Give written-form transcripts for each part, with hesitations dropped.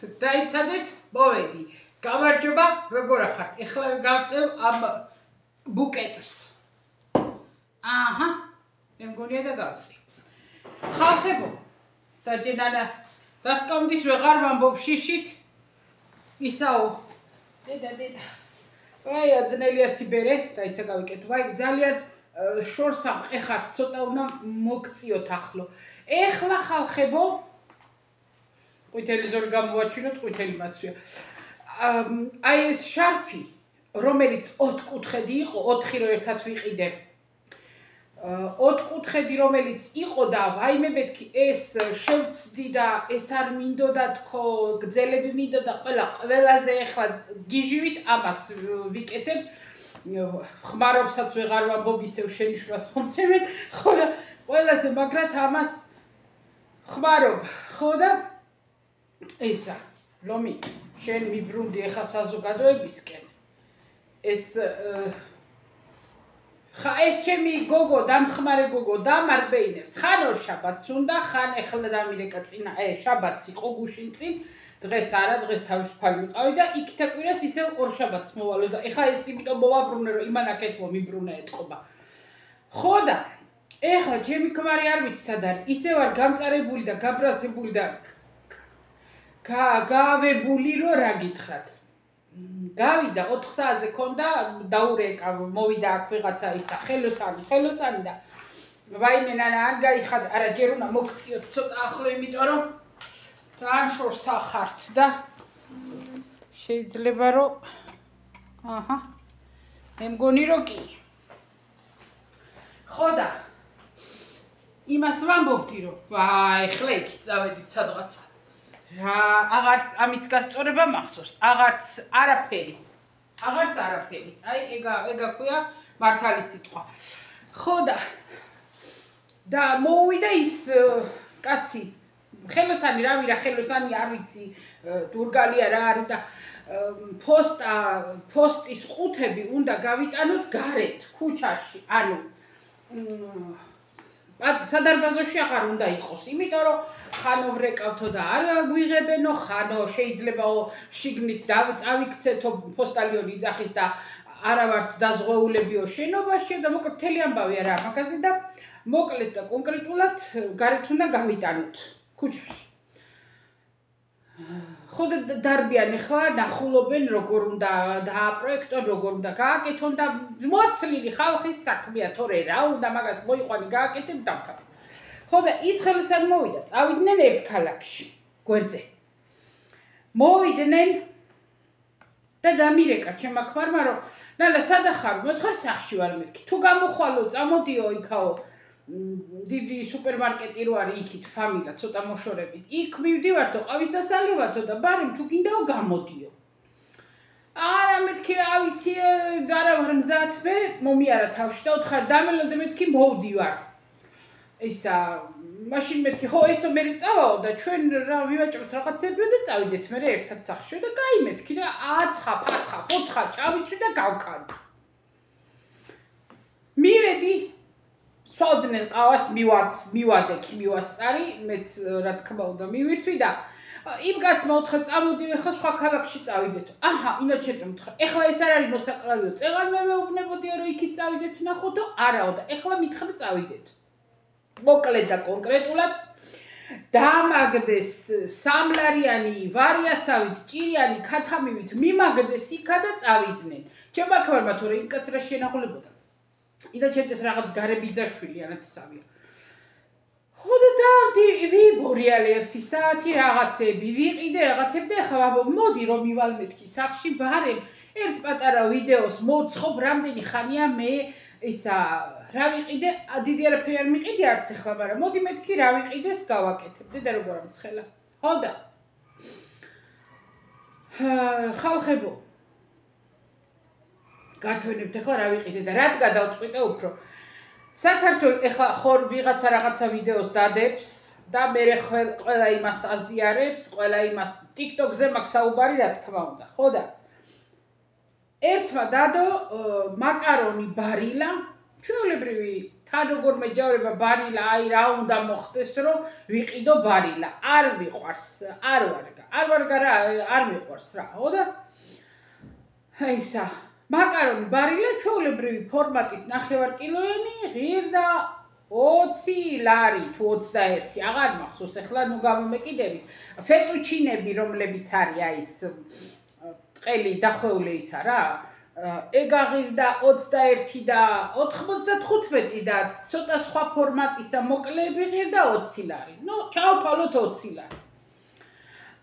დაიცადეთ, მოვედი. გამარჯობა, როგორ ახართ? ეხლა გავწევ ამ ბუკეტს. აჰა, მე მგონია და გავწი. ხალხებო, დაჯენანა დასკამდის ვეღარ ვამბობ შიშით. ისაო. დედა. აი, აძნელია სიბერე, დაიცა გავიკეთო. აი, ძალიან შორს ამყეხარ, ცოტა უნდა მოგწიოთ ახლა. ეხლა ხალხებო, ყვითელი ზოლი გამოვაჩინოთ, ყვითელი მაცვია. აი ეს შარფი, რომელიც 4 კუთხედი იყო, 4 რო ერთად ვიყიდე. 4 კუთხედი რომელიც იყო და ვაიმე მეთქი ეს შევწდი და ეს არ მინდოდა თქო, გძელები მინდოდა ყველაზე ეხლა გიჟივით ამას ვიკეთებ. ხმარობსაც ვეღარ ვამბობ ისევ შენიშვნას მომცემენ, ხო და ყველაზე მაგრად ამას ხმარობ, ხო და ისა, ლომი, შენ მიბრუნდი ეხლა საზოგადოებისკენ. ეს ჩემი გოგო, დამხმარე გოგო დამარბეინებს. ხან ორ შაბათს უნდა, ხან ეხლა დამირეკა წინა, შაბათს იყო გუშინ წინ, დღეს არა, დღეს თავისუფალი ვიყავი და იქითა კვირას ისევ ორ შაბათს მოვალო და ეხლა ეს იმიტომ მოვაბრუნე, რომ იმან აქეთმო მიბრუნა ეთყობა. ხო და ეხლა ჩემი ქმარი არ ვიცი სად არის, ისევ არ გამწარებული და გაბრაზებული და გავებული რომ რა გითხრათ. გავიდა 4 საათზე ქონდა დაურეკა, მოვიდა აქ ვიღაცა ისა ხელოსანი და ვაიმე ნანა არ გაიხად, არა ჯერ უნდა მოგწიოთ ცოტა ახლო, იმიტომ რომ ძალიან შორს ახართ და შეიძლება რომ აჰა მე მგონი რომ კი. ხო და იმას ვამბობდი რომ ეხლა იქ წავედით სადღაცა. აღარც ამის გასწორება მახსოვს, აღარც არაფერი. აი ეგა ქვია მართალი სიტყვა. ხო და მოვიდა ის კაცი ხელოსანი რა ვირა ხელოსანი არ ვიცი დურგალია რა არის და პოსტის ყუთები უნდა გავიტანოთ გარეთ ქუჩაში, ანუ სადარბაზოში აღარ უნდა იყოს, იმიტომ რომ ხანო ვრეკავთო და არ გვიღებენო, ხანო შეიძლება შიგნით წავიქცეთო პოსტალიონი იძახის და არა ვართ დაზღვეულებიო შენობაში და მოკლედ მთელი ამბავი არა მაგაზე და მოკლედ და კონკრეტულად გარეთ უნდა გავიტანოთ ქუჩაში. ხო და დარბიან ახლა ნახულობენ როგორ უნდა დააპროექტონ, როგორ უნდა გააკეთონ და მოცლილი ხალხის საქმეა, თორე რა უნდა მაგას მოიყვანი გააკეთებ დამთავრდა. ხო და ის ხელოსანი მოვიდა, წავიდნენ ერთ ქალაქში, გვერდზე. მოვიდნენ და დამირეკა ჩემმა ქმარმა რომ ნანა სადა ხარ? მოთხარ სახლში ვარ მეთქი. თუ გამოხვალო, წამოდიო იქაო დიდი სუპერმარკეტი რო არის იქით ფამილა ცოტა მოშორებით. იქ მივდივართო ყავის დასალევათო და ბარემ თუ გინდაო გამოდიო. არა მეთქი ავიცი არა ვარ მზად მე მომიარა თავში და უთხარ დამელოდე მეთქი მოვდივარ. ისა მაშინ მეთქი ხო ესო მე წავაო და ჩვენ რა ვივაჭროთ რაღაცები და წავიდეთ მე ერთად სახლში და კაი მეთქი და აცხა, ფაცხა, ფოცხა ჩავიცვი და გავკად. მივედი სოდნენ ყავას მივას წარი, მეც რა თქმა უნდა მივირთვი და იმ კაცმა უთხრა წამოდივ ახლა სხვა ქალაქში წავიდეთ. აჰა, ინაჩეტო მითხრა. ახლა ეს არ არის მოსაკლავიო. წეღან მე მეუბნებოდიო რომ იქით წავიდეთ ნახოთო, არაო და ახლა მითხრა წავიდეთ. მოკლედ და კონკრეტულად დამაგდეს სამლარიანი ვარიასავით, ჭირიანი ქათამივით მიმაგდეს იქა და წავიდნენ. ჩემმა ქმარმა თორე იმ კაცს რა შენახულებოდა. ინაჩეტეს რაღაც გარებიძაშვილი ანათსავია. ხო და ვიბორიალე 1 საათი რაღაცები, ვიყიდე რაღაცები და ახლა მოდი რომ მივალ მეთქი სახლში ბარემ ერთ პატარა ვიდეოს მოძხოვ რამდენი ხანია მე ისა რა ვიყიდე, დიდი არაფერი არ მიყიდე არც ახლა, მაგრამ მოდი მეთქი რა ვიყიდეს გავაკეთებ. დედა როგორ ამცხელა. ხო და ხალხებო გაჩვენებთ ახლა რა ვიყიდე და რად გადავწყვიტე უფრო. საქართველოს ახლა ხორ ვიღაცა რაღაცა ვიდეოს დადებს და მე ყველა იმას აზიარებს, ყველა იმას TikTok-ზე მაქვს საუბარი რა თქმა უნდა, ხო და ერთმა დადო მაკარონი ბარილა, ჩვეულებრივი თან როგორ მეჯავრება ბარილა, აი რა უნდა მოხდეს, რომ ვიყიდო ბარილა. არ მიყვარს, არ ვარ რა, არ მიყვარს რა, ხო და? ისა, მაკარონი ბარილა ჩვეულებრივი ფორმატით 9 კილოიანი, ღირდა 20 ლარი თუ 21, აღარ მახსოვს, ახლა ნუ გამომეკიდებით. ფეტუჩინები, რომლებიც არის აი ეს ტყელი დახვეული ისა რა. ეგ აღირდა 21 და 95 და ცოტა სხვა ფორმატისა მოკლეები ღირდა 20 ლარი. ნუ ჩავთვალოთ 20 ლარი.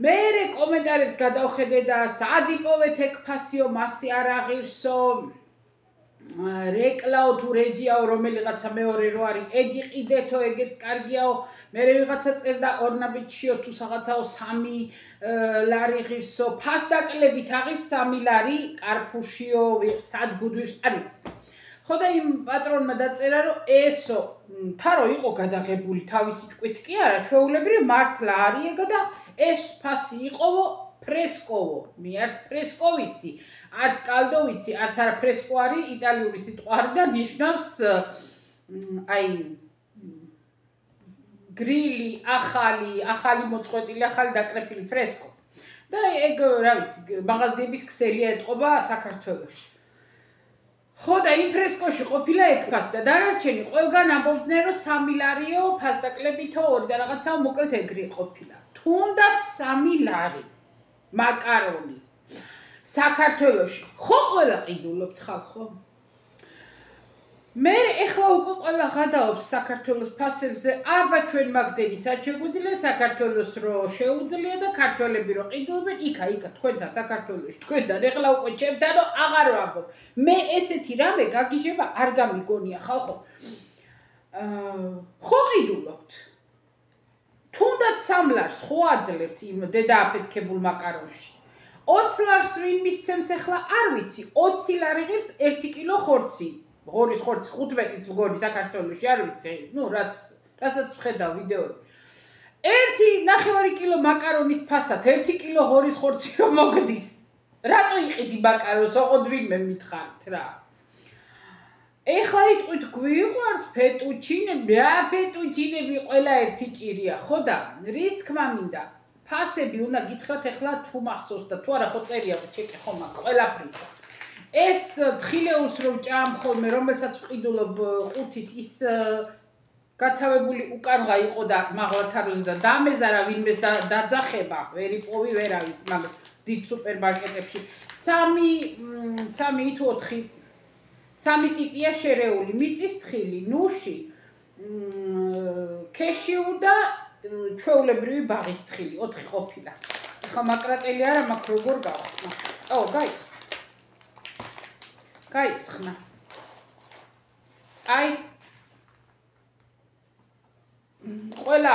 მე კომენტარებს გადავხედე და საადიპოვეთ ეგ ფასიო, მასი არ აღირსო. რეკლაო თუ რეჯიაო რომელიღაცა მეორე რო არის ეგ იყიდეთო ეგეც კარგიაო მე ვიღაცა წერდა ორნაბიჩიო თუ რაღაცაო 3 ლარი ღირსო ფასდაკლებით აღირს 3 ლარი კარფუშიო სადგუდვირს არის ხო და იმ პატრონმა დაწერა რომ ესო თარო იყო გადაღებული თავისი ჭკვით კი არა ჩვეულებრივ მართლა არის ეგა და ეს ფასი იყოვო ფრესკოვო მე არც ფრესკო ვიცი არც კალდო ვიცი, არც არა ფრესკო არის, იტალიური სიტყვა არის და ნიშნავს აი გრილი, ახალი მოწყვეტილი, ახალი დაკრეფილი ფრესკო. და ეგ რა ვიცი, მაღაზიების ქსელია ეთყობა საქართველოში. ხო და იმ ფრესკოში ყოფილა ეგ ფასი და დანარჩენი ყველგან ამბობდნენ რომ 3 ლარიო, ფასდაკლებითო 2 და რაღაცაო მოკლედ ეგრე ყოფილა. თუნდაც 3 ლარი მაკარონი. საქართველოში ხო ყველა ყიდულობთ ხალხო მე ეხლა უკვე ყველა გადაობს საქართველოს ფასებზე აბა ჩვენ მაგდენი საჩეგუძილე საქართველოს რო შეუძლია და ქართველები რო ყიდულობენ იქა თქვენთან საქართველოში თქვენთან ეხლა უკვე ჩემთან აღარ ვამბობ მე ესეთი რამე გაგიჟება არ გამიგონია ხალხო ხო ყიდულობთ თუნდაც 3 ლარს ხო აძლევთ იმ დედააფეთქებულ მაკარონში 20 ლარს ვინ მისცემს ახლა არ ვიცი 20 ლარი ღირს 1 კილო ხორცი ღორის ხორცი 15-იც მგონი საქართველოში არ ვიცი ნუ რასაც ვხედავ ვიდეოები 1.5 კილო მაკარონის ფასად 1 კილო ღორის ხორცი რომ მოგდის რატო იყიდი მაკარონს ოღონდ ვინმე მითხარით რა ეხლა იტყვით გვიყვარს ფეტუჩინები ფეტუჩინები ყველა ერთი ჭირია ხო და რის თქმა მინდა ფასები უნდა გითხრათ ახლა თუ მახსოვს და თუ არა ხო წერია ჩეკი ხომ აქ ყველაფრისა ეს თხილეულს რომ ჭამ ხოლმე რომელსაც ვყიდულობ ყუთით ის გათავებული უკანღა იყო და მაღლათაროზე და დამეზარა ვინმეს დაძახება ვერ იპოვი ვერავის მაგ დიდ სუპერმარკეტებში 3 თუ 4 3 ტიპია შერეული მიწის თხილი ნუში ქეშიუ და ჩვეულებრივი ბაღის თხილი 4 ყოფილა. ახლა მაკრატელი არა მაქვს როგორ გავხსნა. გაისხნა. აი ყველა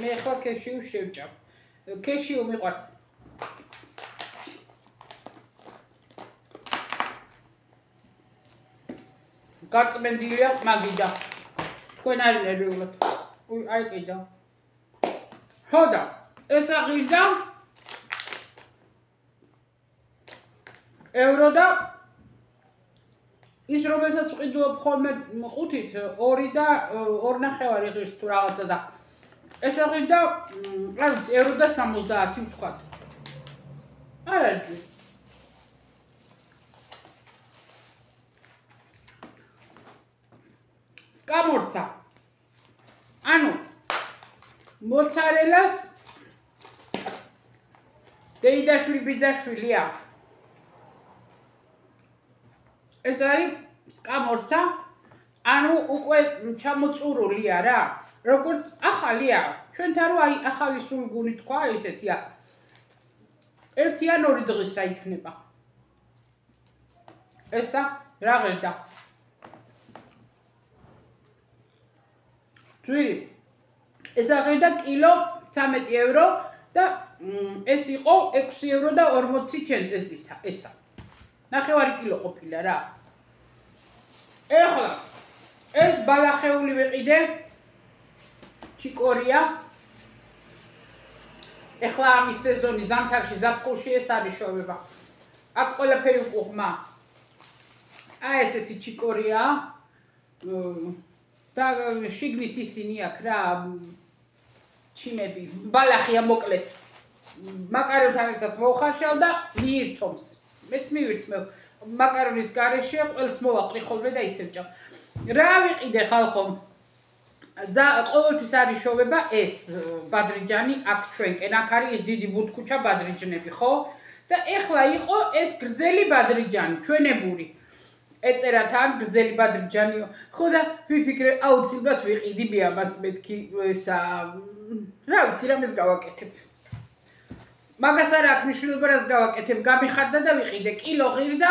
მე ახლა ქეშიუ შევჭამ. ქეშიუ მიყვარს. გაწმენდილია მაგიდა. თქვენ არ ნერვიულობთ. აი კიდე ხო და ეს აღიდა ევრო და ის რომელსაც ვყიდულობ ხოლმე ყუთით 2 და 2.5 ღირს თუ რაღაცა და ეს აღიდა არ ვიცი ევრო და 70 ვთქვათ არ არის სკამორცა ანუ მოცარელას დეიდაშვილი ბიძაშვილია ეს არის სკამორცა ანუ უკვე ჩამოწურულია რა როგორც ახალია ჩვენთან რო აი ახალი სულგუნი თქვა ესეთია 1 ან 2 დღისა იქნება ესა რა ღირდა ძვირი ეს აღირდა კილო 13 ევრო და ეს იყო 6 ევრო და 40 ცენტესისა ესა 9 კილო ყოფილა რა ეხლა ეს ბალახეული ვიყიდე ჩიკორია ეხლა ამის სეზონი ზამთარში ზაფხულში ეს არის შოვება აქ ყველაფერი უყურმა აი ესეთი ჩიკორია და შიგნით ისინი აქ რა ჩიმები, ბალახია მოკლედ. მაკარონთან ერთად მოუხარშავ და მიირთომს. მეც მივირთმევ. მაკარონის გარეშე ყველს მოვაყრი ხოლმე და ისევ ჭამ. რა ვიყიდე ხალხო? და ყოველთვის არის შოვება ეს ბადრიჯანი აქ ჩვენკენ. აქ არის ეს დიდი ბუთქუჩა ბადრიჯნები, ხო? და ეხლა იყო ეს გრძელი ბადრიჯანი, ჩვენებური. ეწერათ ამ გრძელი ბადრიჯანიო. ხო და ვიფიქრე, აუცილებლად ვიყიდი მე ამას მეთქი ესა რა ვიცი, რამეს გავაკეთებ. მაგას არ აქვს მნიშვნელობა, რას გავაკეთებ, გამიხარდა და ვიყიდე კილო ღირდა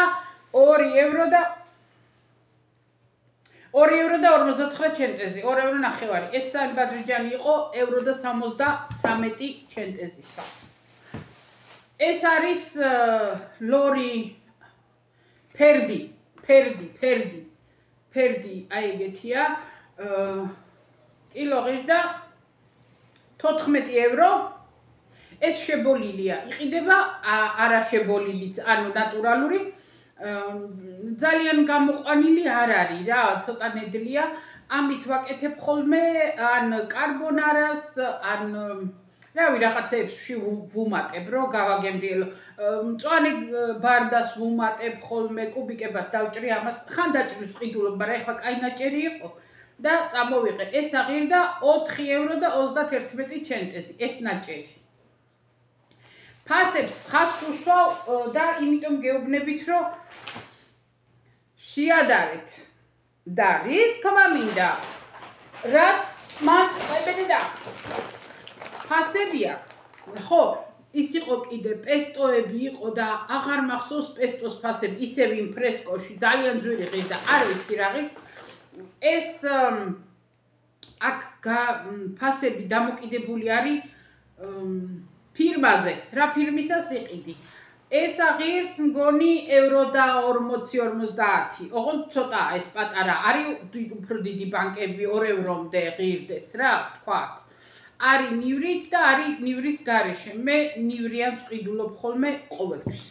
2 ევრო და 2 ევრო და 59 ჩენტეზი, 2 ევრო ნახევარი. ეს სამი ბადრიჯანი იყო ევრო და 73 ჩენტეზისა. ეს არის ლორი ფერდი, აი ეგეთია. კილო ღირდა 14 ევრო. ეს შებოლილია, იყიდება არა შებოლილიც, ანუ ნატურალური. ძალიან გამოყვანილი არ არის რა, ცოტა ნედლია. ამით ვაკეთებ ხოლმე ან კარბონარას, ან რავი რაღაცებში ვუმატებ, რომ გავაგემრიელო. მწვანე ბარდას ვუმატებ ხოლმე, კუბიკებად დავჭრი ამას. ხან დაჭრის ყიდულობ, მაგრამ ეხლა კაი ნაჭერი იყო და წამოვიღე. ეს აღირდა 4 ევრო და 31 ჩენტეზი, ეს ნაჭერი. ფასებს ხას უსვავ და იმიტომ გეუბნებით, რომ შეადარეთ და რის თქმა მინდა, რაც მან ყვებედი და ფასები აქვს, ხო, ის იყო კიდე პესტოები იყო და აღარ მახსოვს პესტოს ფასები, ისევ იმ ფრესკოში, ძალიან ძვირი ღირდა, არ ვიცი რა ღირს. ეს აქ ფასები დამოკიდებული არის ფირმაზე, რა ფირმისას იყიდი. ეს აღირს მგონი ევრო და 40-50. ოღონდ ცოტაა ეს პატარა, არის უფრო დიდი ბანკები 2 ევრომდე ღირდეს რა, ვთქვათ. არის ნივრით და არის ნივრის გარეშე. მე ნივრიანს ვყიდულობ ხოლმე ყოველთვის.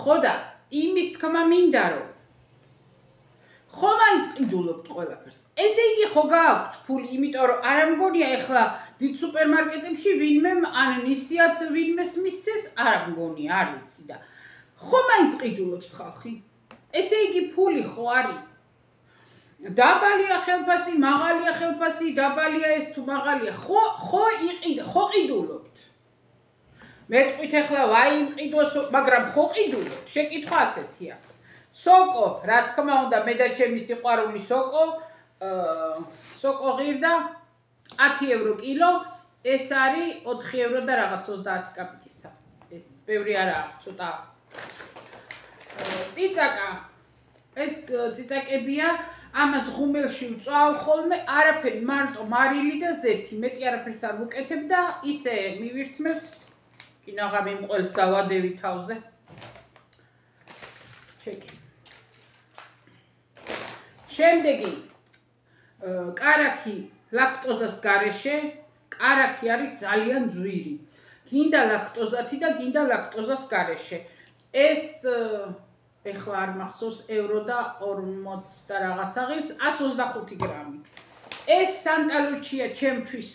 ხო და იმის თქმა მინდა რომ ხო მაინც ყიდულობთ ყველაფერს. ესე იგი ხო გააქვთ ფული, იმიტომ რომ არ მგონია ეხლა დიდ სუპერმარკეტებში ვინმე ან ნისიათ ვინმეს მისცეს, არ მგონია, არ ვიცი და ხო მაინც ყიდულობს ხალხი. ესე იგი ფული ხო არის. დაბალია ხელფასი, მაღალია ხელფასი, დაბალია ეს თუ მაღალია, ხო ყიდულობთ. მეტყვით ეხლა ვაი მყიდოს, მაგრამ ხო ყიდულობთ, შეკითხვა ასეთია. სოკო, რა თქმა უნდა, მე და ჩემი სიყვარული სოკო ღირდა 10 ევრო კილო, ეს არის 4 ევრო და რაღაც 30 კაპიკისა. ეს ბევრი არაა, ცოტა. ციცაკა. ეს ციცაკებია, ამას ღუმელში ვწვავ ხოლმე, არაფერი, მარტო მარილი და ზეთი, მეტი არაფერს არ ვუკეთებ და ისე მივირთმევთ. კინაღა მიმყველს დავადევი თავზე. ჩეკი. შემდეგი კარაქი ლაქტოზას გარეშე, კარაქი არის ძალიან ძვირი. გინდა ლაქტოზათი და გინდა ლაქტოზას გარეშე. ეს ეხლა არ მახსოვს ევრო და 40 და რაღაც აღირს 125 გრამი. ეს სანტალუჩია ჩემთვის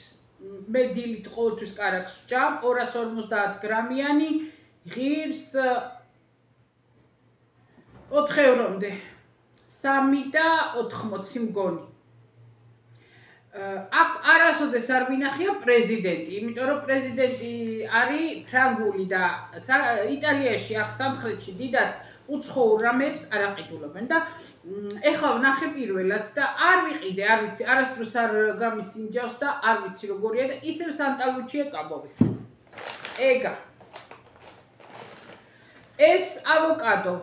მე დილით ყოველთვის კარაქს ვჭამ 250 გრამიანი ღირს 4 ევრომდე. 3 და 80 მგონი. აქ არასოდეს არ მინახია პრეზიდენტი, იმიტომ რომ პრეზიდენტი არის ფრანგული და იტალიაში აქ სამხრეთში დიდად უცხოურ რამებს არ აყიდულობენ და ეხლა ვნახე პირველად და არ ვიყიდე, არ ვიცი, არასდროს არ გამისინჯავს და არ ვიცი როგორია და ისევ სანტალუჩია წამოვით. ეგა. ეს ავოკადო.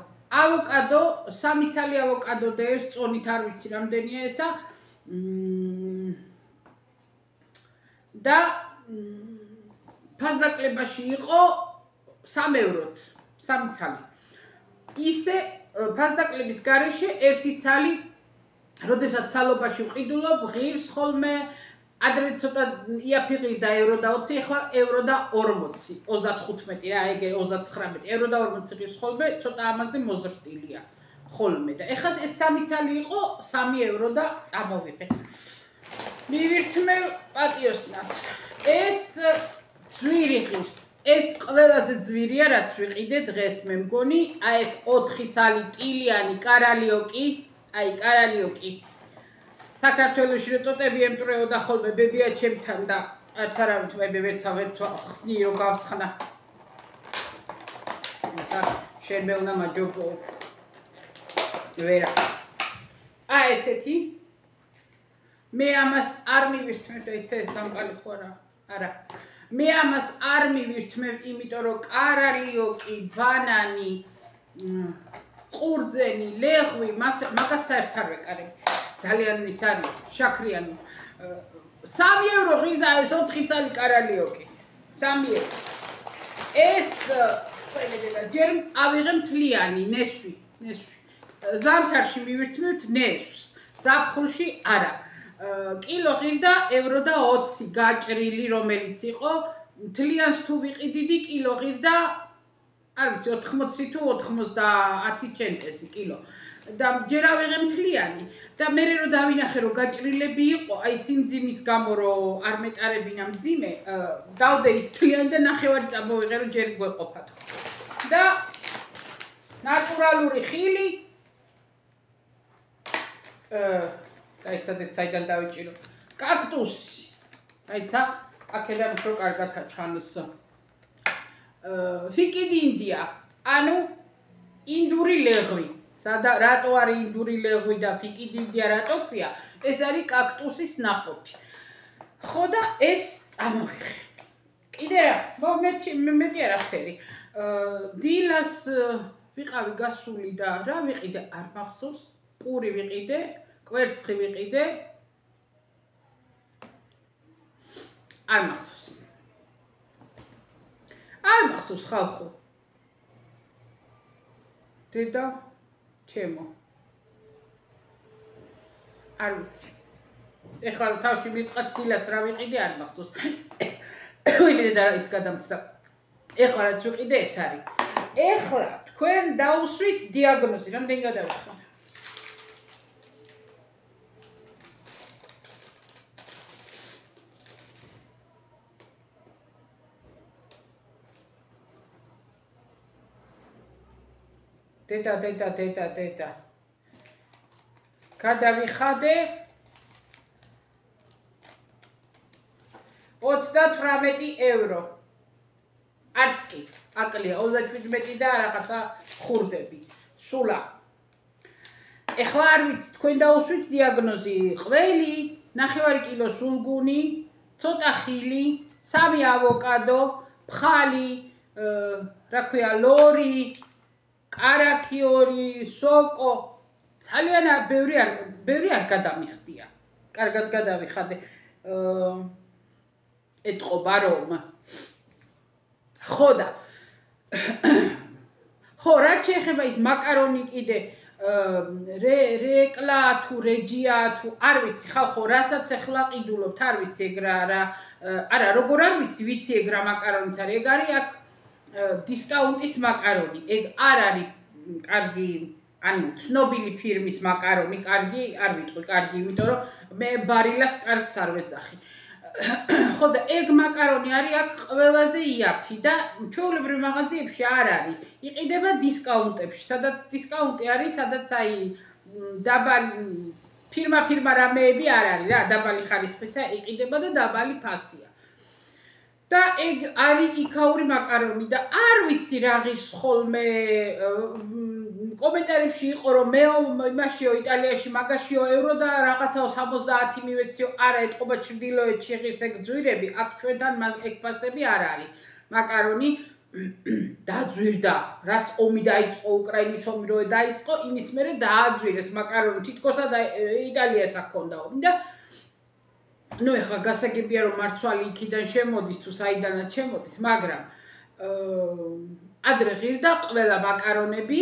ავოკადო, 3 ცალი ავოკადო დევს, წონით არ ვიცი რამდენია ესა. და ფასდაკლებაში იყო 3 ევროთ, 3 ცალი. ისე ფასდაკლების გარეშე 1 ცალი, როდესაც ცალობაში ვყიდულობ, ღირს ხოლმე, ადრე ცოტა იაფი ღირდა ევრო და 20, ეხლა ევრო და 40, 35 რა, ეგ 39, ევრო და 40 ღირს ხოლმე, ცოტა ამაზე მოზრდილია. ხოლმე და ეხლა ეს 3 ცალი იყო 3 евро და წამოვიღე. მივირთმევ პატიოსნად. ეს ძვირი ღირს. ეს ყველაზე ძვირია რაც ვიყიდე დღეს მე მგონი. აი ეს 4 ცალი კილიანი კარალიოკი, აი კარალიოკი. საქართველოში რო ტოტები ემტრეოდა ხოლმე ბებია ჩემთან და არც არავით მე ვერცა ხსნი რო გავსხნა. და შენ მე უნდა მაჯობო. ვერა. აი ესეთი მე ამას არ მივირთმევ და იცი ეს გამყალი ხო არა. მე ამას არ მივირთმევ, იმიტომ რომ კარალიოკი, ბანანი, ყურძენი, ლეღვი, მაგას საერთოდ არ ვეკარებ. ძალიან ის არის, შაქრიანი. 3 евро ღირდა ეს 4 ცალი კარალიოკი. 3 евро. ეს ჯერ ავიღე მთლიანი ნესვი. ზამთარში მივირთმევთ ნესვს. ზაფხულში არა. კილო ღირდა евро და 20 გაჭრილი რომელიც იყო მთლიანს თუ ვიყიდიდი კილო ღირდა არ ვიცი 80 თუ 90 ცენტესი კილო და ჯერ ავიღე მთლიანი და მე რო დავინახე რომ გაჭრილები იყო აი სიმძიმის გამო რომ არ მეტარებინა მძიმე დავდე ის მთლიანი და ნახევარი წამოვიღე რომ ჯერ გვეყოფათ და ნატურალური ხილი აიცადეთ საიდან დავიჭირო. კაქტუსი. აიცა, აქედან უფრო კარგად ჩანს. ფიკიდინდია, ანუ ინდური ლეღვი. რატო არის ინდური ლეღვი და ფიკიდინდია რატო ქვია? ეს არის კაქტუსის ნაყოფი. ხო და ეს წამოვიღე. კიდე რა, მეტი არაფერი. დილას ვიყავი გასული და რა ვიყიდე არ მახსოვს. პური ვიყიდე. კვერცხი ვიყიდე. არ მახსოვს ხალხო. დედა ჩემო. არ ვიცი. ეხლა თავში მივწყათ დილას რა ვიყიდე არ მახსოვს. ვიდრე და ის გადამცდა. ეხლა რაც ვიყიდე ეს არის. ეხლა თქვენ დაუსვით დიაგნოზი, რამდენი გადავიხსნა? დედა. გადავიხადე 38 евро. არც კი, აკლია 37 და რაღაცა ხურდები. სულა. ეხლა არ ვიცი, თქვენ დაუსვით დიაგნოზი. ყველი, ნახევარი კილო სულგუნი, ცოტა ხილი, 3 ავოკადო, ფხალი, რა ქვია, ლორი კარაქიორი, სოკო, ძალიან ბევრი არ გადამიხდია. კარგად გადავიხადე. ეთყობა რომ. ხო და. ხო, რაც შეეხება ის მაკარონი კიდე რეკლა თუ რეჯია თუ არ ვიცი ხალხო, რასაც ახლა ყიდულობთ, არ ვიცი ეგ რა არა, როგორ არ ვიცი ეგ რა მაკარონიც არის. ეგ არის აქ დისკაუნტის მაკარონი. ეგ არ არის კარგი, ანუ ცნობილი ფირმის მაკარონი, კარგი, არ ვიტყვი კარგი, იმიტომ რომ მე ბარილას კარგს არ ვეძახი. ხო და ეგ მაკარონი არის აქ ყველაზე იაფი და ჩვეულებრივ მაღაზიებში არ არის. იყიდება დისკაუნტებში, სადაც დისკაუნტი არის, სადაც აი დაბალი ფირმა რამეები არ არის რა, დაბალი ხარისხისა იყიდება და დაბალი ფასია. და ეგ არის იქაური მაკარონი და არ ვიცი რა ღირს ხოლმე კომენტარებში იყო რომ მე იმაშიო იტალიაში მაგაშიო евро და რაღაცაო 70 მივეციო არა ეთყობა ჩრდილოეთში ღირს ეგ ძვირები აქ ჩვენთან ეგ ფასები არ არის მაკარონი დაძვირდა რაც ომი დაიწყო უკრაინის ომი რო დაიწყო იმის მერე დააძვირეს მაკარონი თითქოსა და იტალიას აქონდა ომი და ну ეხლა გასაგებია რომ მარცვალი იქიდან შემოდის თუ საიდანაც შემოდის მაგრამ ადრე ღირდა ყველა მაკარონები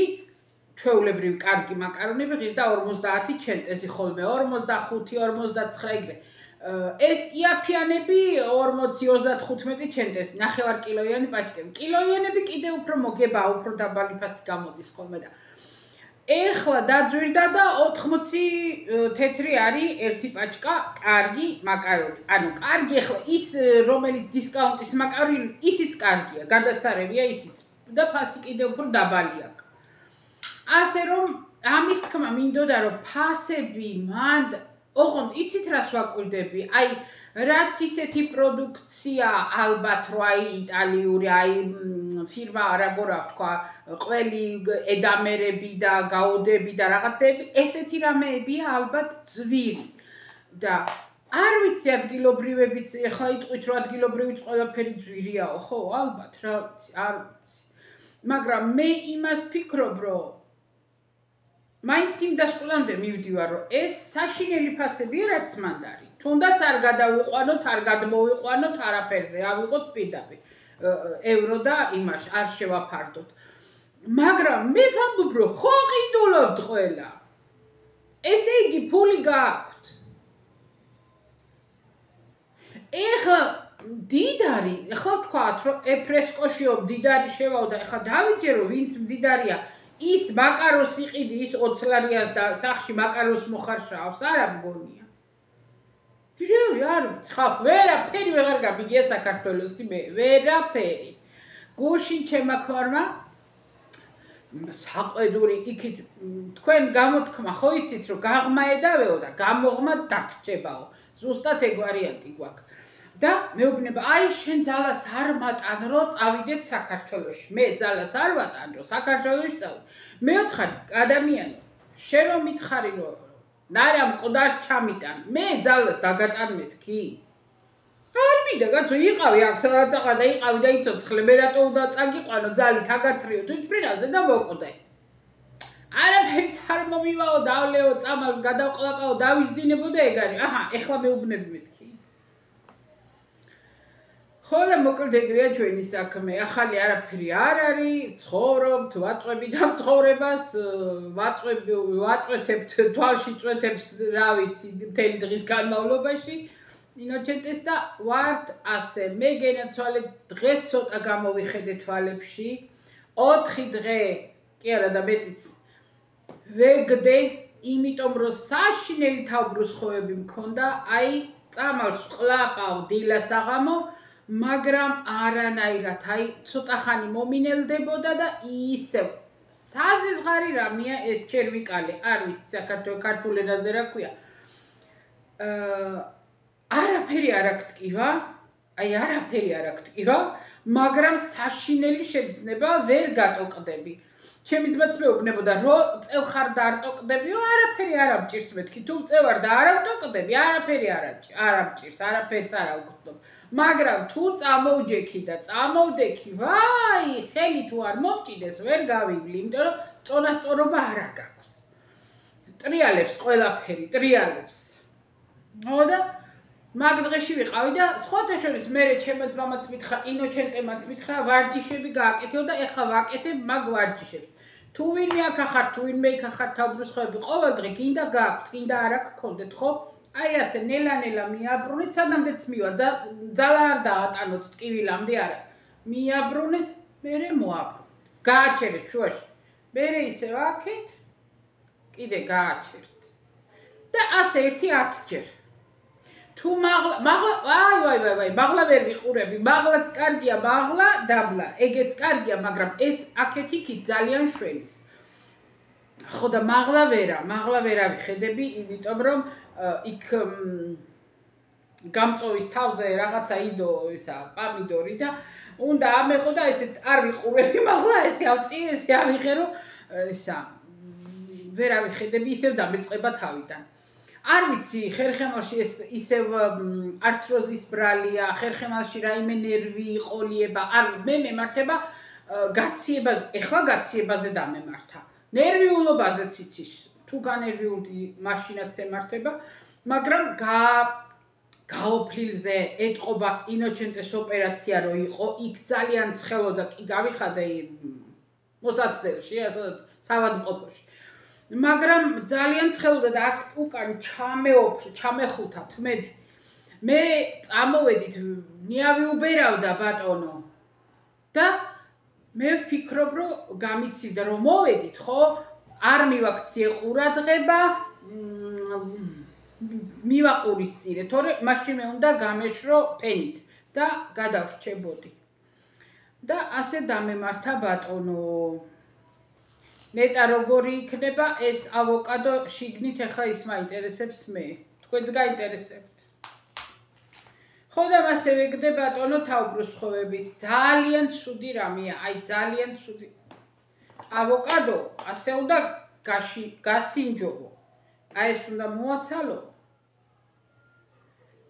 ჩვეულებრივი კარგი მაკარონები ღირდა 50 ცენტესი ხოლმე 45-49 იგივე ეს იაფიანები 40-35 ცენტესი ნახევარ კილოიანი პაჩკები კილოიანები კიდე უფრო მოგება უფრო დაბალი ფასი გამოდის ხოლმე და ეხლა დაძვირდა და 80 თეთრი არის ერთი პაჭკა კარგი მაკარონი. ანუ კარგი ეხლა ის რომელიც დისკაუნტის მაკარონი ისიც კარგია, გადასარევია ისიც და ფასი კიდევ უფრო დაბალი აქვს. ასე რომ ამის თქმა მინდოდა რომ ფასები მანდ ოღონდ იცით რას ვაკვირდები? აი რაც ისეთი პროდუქცია ალბათ რო აი იტალიური აი ფირმა როგორ ვთქვა ყველი ედამერები და გაუდები და რაღაცები ესეთი რამეებია ალბათ ძვირი და არ ვიცი ადგილობრივებიც ეხლა იტყვით რომ ადგილობრივიც ყველაფერი ძვირიაო ხო ალბათ რა ვიცი არ ვიცი მაგრამ მე იმას ვფიქრობ რომ მაინც იმ დასკვნამდე მივდივარ რომ ეს საშინელი ფასებია რაც მანდ არის თუნდაც არ გადავიყვანოთ, არ გადმოვიყვანოთ არაფერზე, ავიღოთ პირდაპირ ევრო და იმაში არ შევაფარდოთ. მაგრამ მე ვამბობ, რომ ხო ყიდულობთ ყველა. ესე იგი ფული გააქვთ. ეხლა დიდარი, ეხლა ვთქვათ, რომ ეფრესკოშიო დიდარი შევაო და ეხლა დავიჯერო, ვინც დიდარია, ის მაკაროს იყიდი, ის 20 ლარიას და სახში მაკაროს მოხარშავს, არა მგონია. რეალი არ ვიცი, ხალხ, ვერაფერი ვეღარ გამიგია საქართველოსი მე, ვერაფერი. გუშინ ჩემმა ქმარმა საყვედური იქით თქვენ გამოთქმა ხო იცით რომ გაღმა ედავეო და გამოღმა დაგჭებაო. ზუსტად ეგ ვარიანტი გვაქვს. და მეუბნება, აი შენ ძალას არ მატან რომ წავიდეთ საქართველოში. მე ძალას არ ვატან რომ საქართველოში წავიდე. მეოთხარი ადამიანო, შენ რომ მითხარი რომ ნარა მკვდარს ჩამიტან. მე ძალას დაგატან მეთქი. არ მინდა კაცო, იყავი აქ სადაც აყდა, იყავი და იცოცხლე, მე რატო უნდა წაგიყვანო ძალით აგათრიო თვითფრინავზე და მოკვდე. არაფერიც არ მომივაო, დავლეო, წამალს გადავყლაპაო, დავიზინებო და ეგ არის. აჰა, ეხლა მეუბნები მეთქი. ხო და მოკლედ ეგრეა ჩვენი საქმე. ახალი არაფერი არ არის, ცხოვრობთ, ვაწვევით ამ ცხოვრებას, ვაწვეთებთ თვალში წვეთებს, რა ვიცი, მთელი დღის განმავლობაში. ინოჩენტეს და ვართ ასე. მე გენაცვალე დღეს ცოტა გამოვიხედე თვალებში. 4 დღე, კი არა და მეტიც ვეგდე, იმიტომ რომ საშინელი თავბრუსხოვები მქონდა, აი წამალს ვყლაპავ დილას აღამო მაგრამ არანაირად აი ცოტა ხანი მომინელდებოდა და ისევ საზღარი რამეა ეს ჩერვიკალი არ ვიცი საქართველოს ქართულ ენაზე რა ქვია არაფერი არ აქვს ტკივა აი არაფერი არ აქვს ტკივა მაგრამ საშინელი შეგრძნება ვერ გატოყდები ჩემი ძმაც მეუბნებოდა რომ წევ ხარ და არ ტოყდებიო არაფერი არ ამჭირს მეთქი თუ წევ არ და არ ავტოყდები არაფერი არ ამჭირს არაფერს არ ავგრძნობ მაგრამ თუ წამოვჯექი და წამოვდექი, ვაი, ხელი თუ არ მომჭიდეს, ვერ გავივლი, იმიტომ რომ წონასწორობა არ აქვს. ტრიალებს ყველაფერი, ტრიალებს. ხო და მაგ დღეში ვიყავი და სხვათა შორის მე ჩემო ძმამაც მითხრა, ინოჩენტემაც მითხრა, ვარჯიშები გააკეთეო და ეხლა ვაკეთებ მაგ ვარჯიშებს. თუ ვინმე აქ ახარ, თუ ვინმე იქ ახარ თავბრუსხოვები, ყოველ დღე გინდა გააქვთ, გინდა არ აქვს გქონდეთ, ხო? აი ასე ნელა-ნელა მიაბრუნეთ, სადამდეც მივა და ძალა არ დაატანოთ ტკივილამდე არა. მიაბრუნეთ, მერე მოაბრუნეთ. გააჩერეთ შუაში. მერე ისე ვაკეთ, კიდე გააჩერეთ. და ასე 1-10 ჯერ. თუ ვაი, მაღლა ვერ ვიყურები, მაღლაც კარგია, მაღლა დაბლა. ეგეც კარგია, მაგრამ ეს აქეთ-იქით ძალიან შველის. ხო და მაღლა ვერა ვიხედები, იმიტომ რომ იქ გამწოვის თავზე რაღაცა იდო ისა პამიდორი და უნდა ამეყო და ესეთ არ ვიყურები მაღლა ესე ავწიე ესე ავიღერო ისა ვერა ვიხედები ისევ დამეწყება თავიდან არ ვიცი ხერხემალში ეს ისევ ართროზის ბრალია ხერხემალში რაიმე ნერვი ყოლიება არ მე მემართება გაციებაზე ეხლა გაციებაზე დამემართა ნერვიულობაზეც იცის თუ განერვიული მაშინაც ემართება, მაგრამ გაოფლილზე ეთყობა ინოჩენტეს ოპერაცია რო იყო, იქ ძალიან ცხელოდა კი გავიხადე მოსაცდელში, სადაც სავადმყოფოში. მაგრამ ძალიან ცხელოდა და აქ უკან ჩამეხუთა თმები. მე წამოვედით, ნიავი უბერავდა ბატონო. და მე ვფიქრობ, რომ გამიცივდა რომ მოვედით, ხო? არ მივაქციე ყურადღება მივაყურისწირე, თორე მაშინ მე უნდა გამეშრო ფენით და გადავრჩებოდი. და ასე დამემართა ბატონო. ნეტა როგორი იქნება ეს ავოკადო შიგნით ახლა ის მაინტერესებს მე. თქვენს გაინტერესებთ. ხო და მასე ვეგდე ბატონო თავბრუსხოვებით. ძალიან ცუდი რამეა, აი ძალიან ცუდი. ავოკადო ასე უნდა გასინჯოვო. აი ეს უნდა მოაცალო.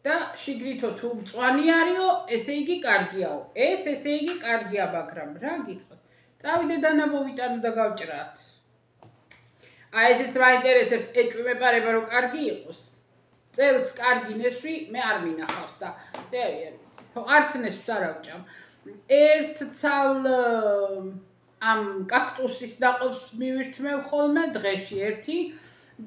და შიგნითო თუ მწვანე არისო, ესე იგი კარგიაო. ესე იგი კარგია, მაგრამ რა გითხოთ? წავიდე დანამოვიტანო და გავჭრათ. აი ესეც მაინტერესებს ეჭვმეპარება რომ კარგი იყოს. წელს კარგი ნესვი მე არ მინახავს და ხო არც ნესვს არ ავჭამ. ერთ ცალ ამ კაქტუსის დაყოფს მივირთმევ ხოლმე დღეში ერთი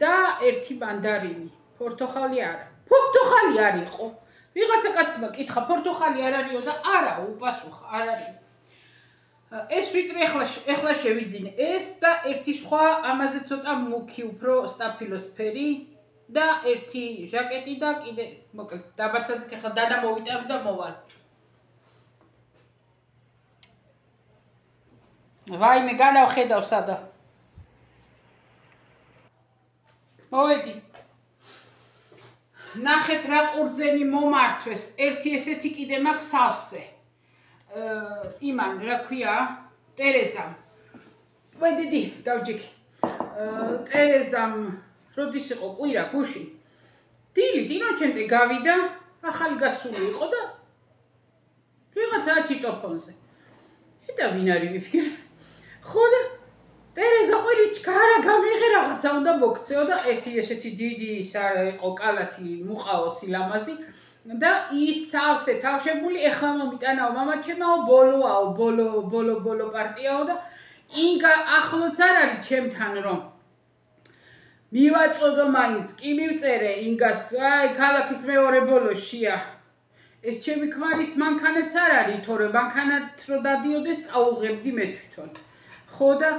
და ერთი მანდარინი. პორტოხალი არა. პორტოხალი არ იყო. ვიღაცა კაცმა კითხა პორტოხალი არ არისო და არა უპასუხა არ არის. ეს ვიტრი ეხლა შევიძინე. ეს და ერთი სხვა ამაზე ცოტა მუქი უფრო სტაფილოსფერი და ერთი ჟაკეტი და კიდე მოკლედ დაბაცადეთ ეხლა დანამოვიტანო და მოვალ. ვაიმე განავხედავ სადა. მოვედი. ნახეთ რა ყურძენი მომართვეს. ერთი ესეთი კიდე მაქვს სავსე. იმან რა ქვია? ტერეზამ. ვედიდი დავჯექი. ტერეზამ როდის იყო კვირა გუში. დილით ინოჩენტე გავიდა, ახალი გასული იყო და ვიღაცა ჩიტოფონზე. და ვინ არის ვიფიქრე? ხო და ტერეზა ყვირიჩ კარა გამიღე რაღაცა უნდა მოგცეო და ერთი ესეთი დიდი იყო კალათი მუყაო სილამაზი და ის სავსე თავშებული ეხლა მომიტანაო მამაჩემაო ბოლოაო ბოლო პარტიაო და ინგა ახლოც არ არის ჩემთან რომ მივაწოდო მაინც კი მივწერე ინგას აი ქალაქის მეორე ბოლოშია ეს ჩემი ქმარიც მანქანაც არ არის თორე მანქანათ რო დადიოდეს წაუღებდი მე თვითონ ხო და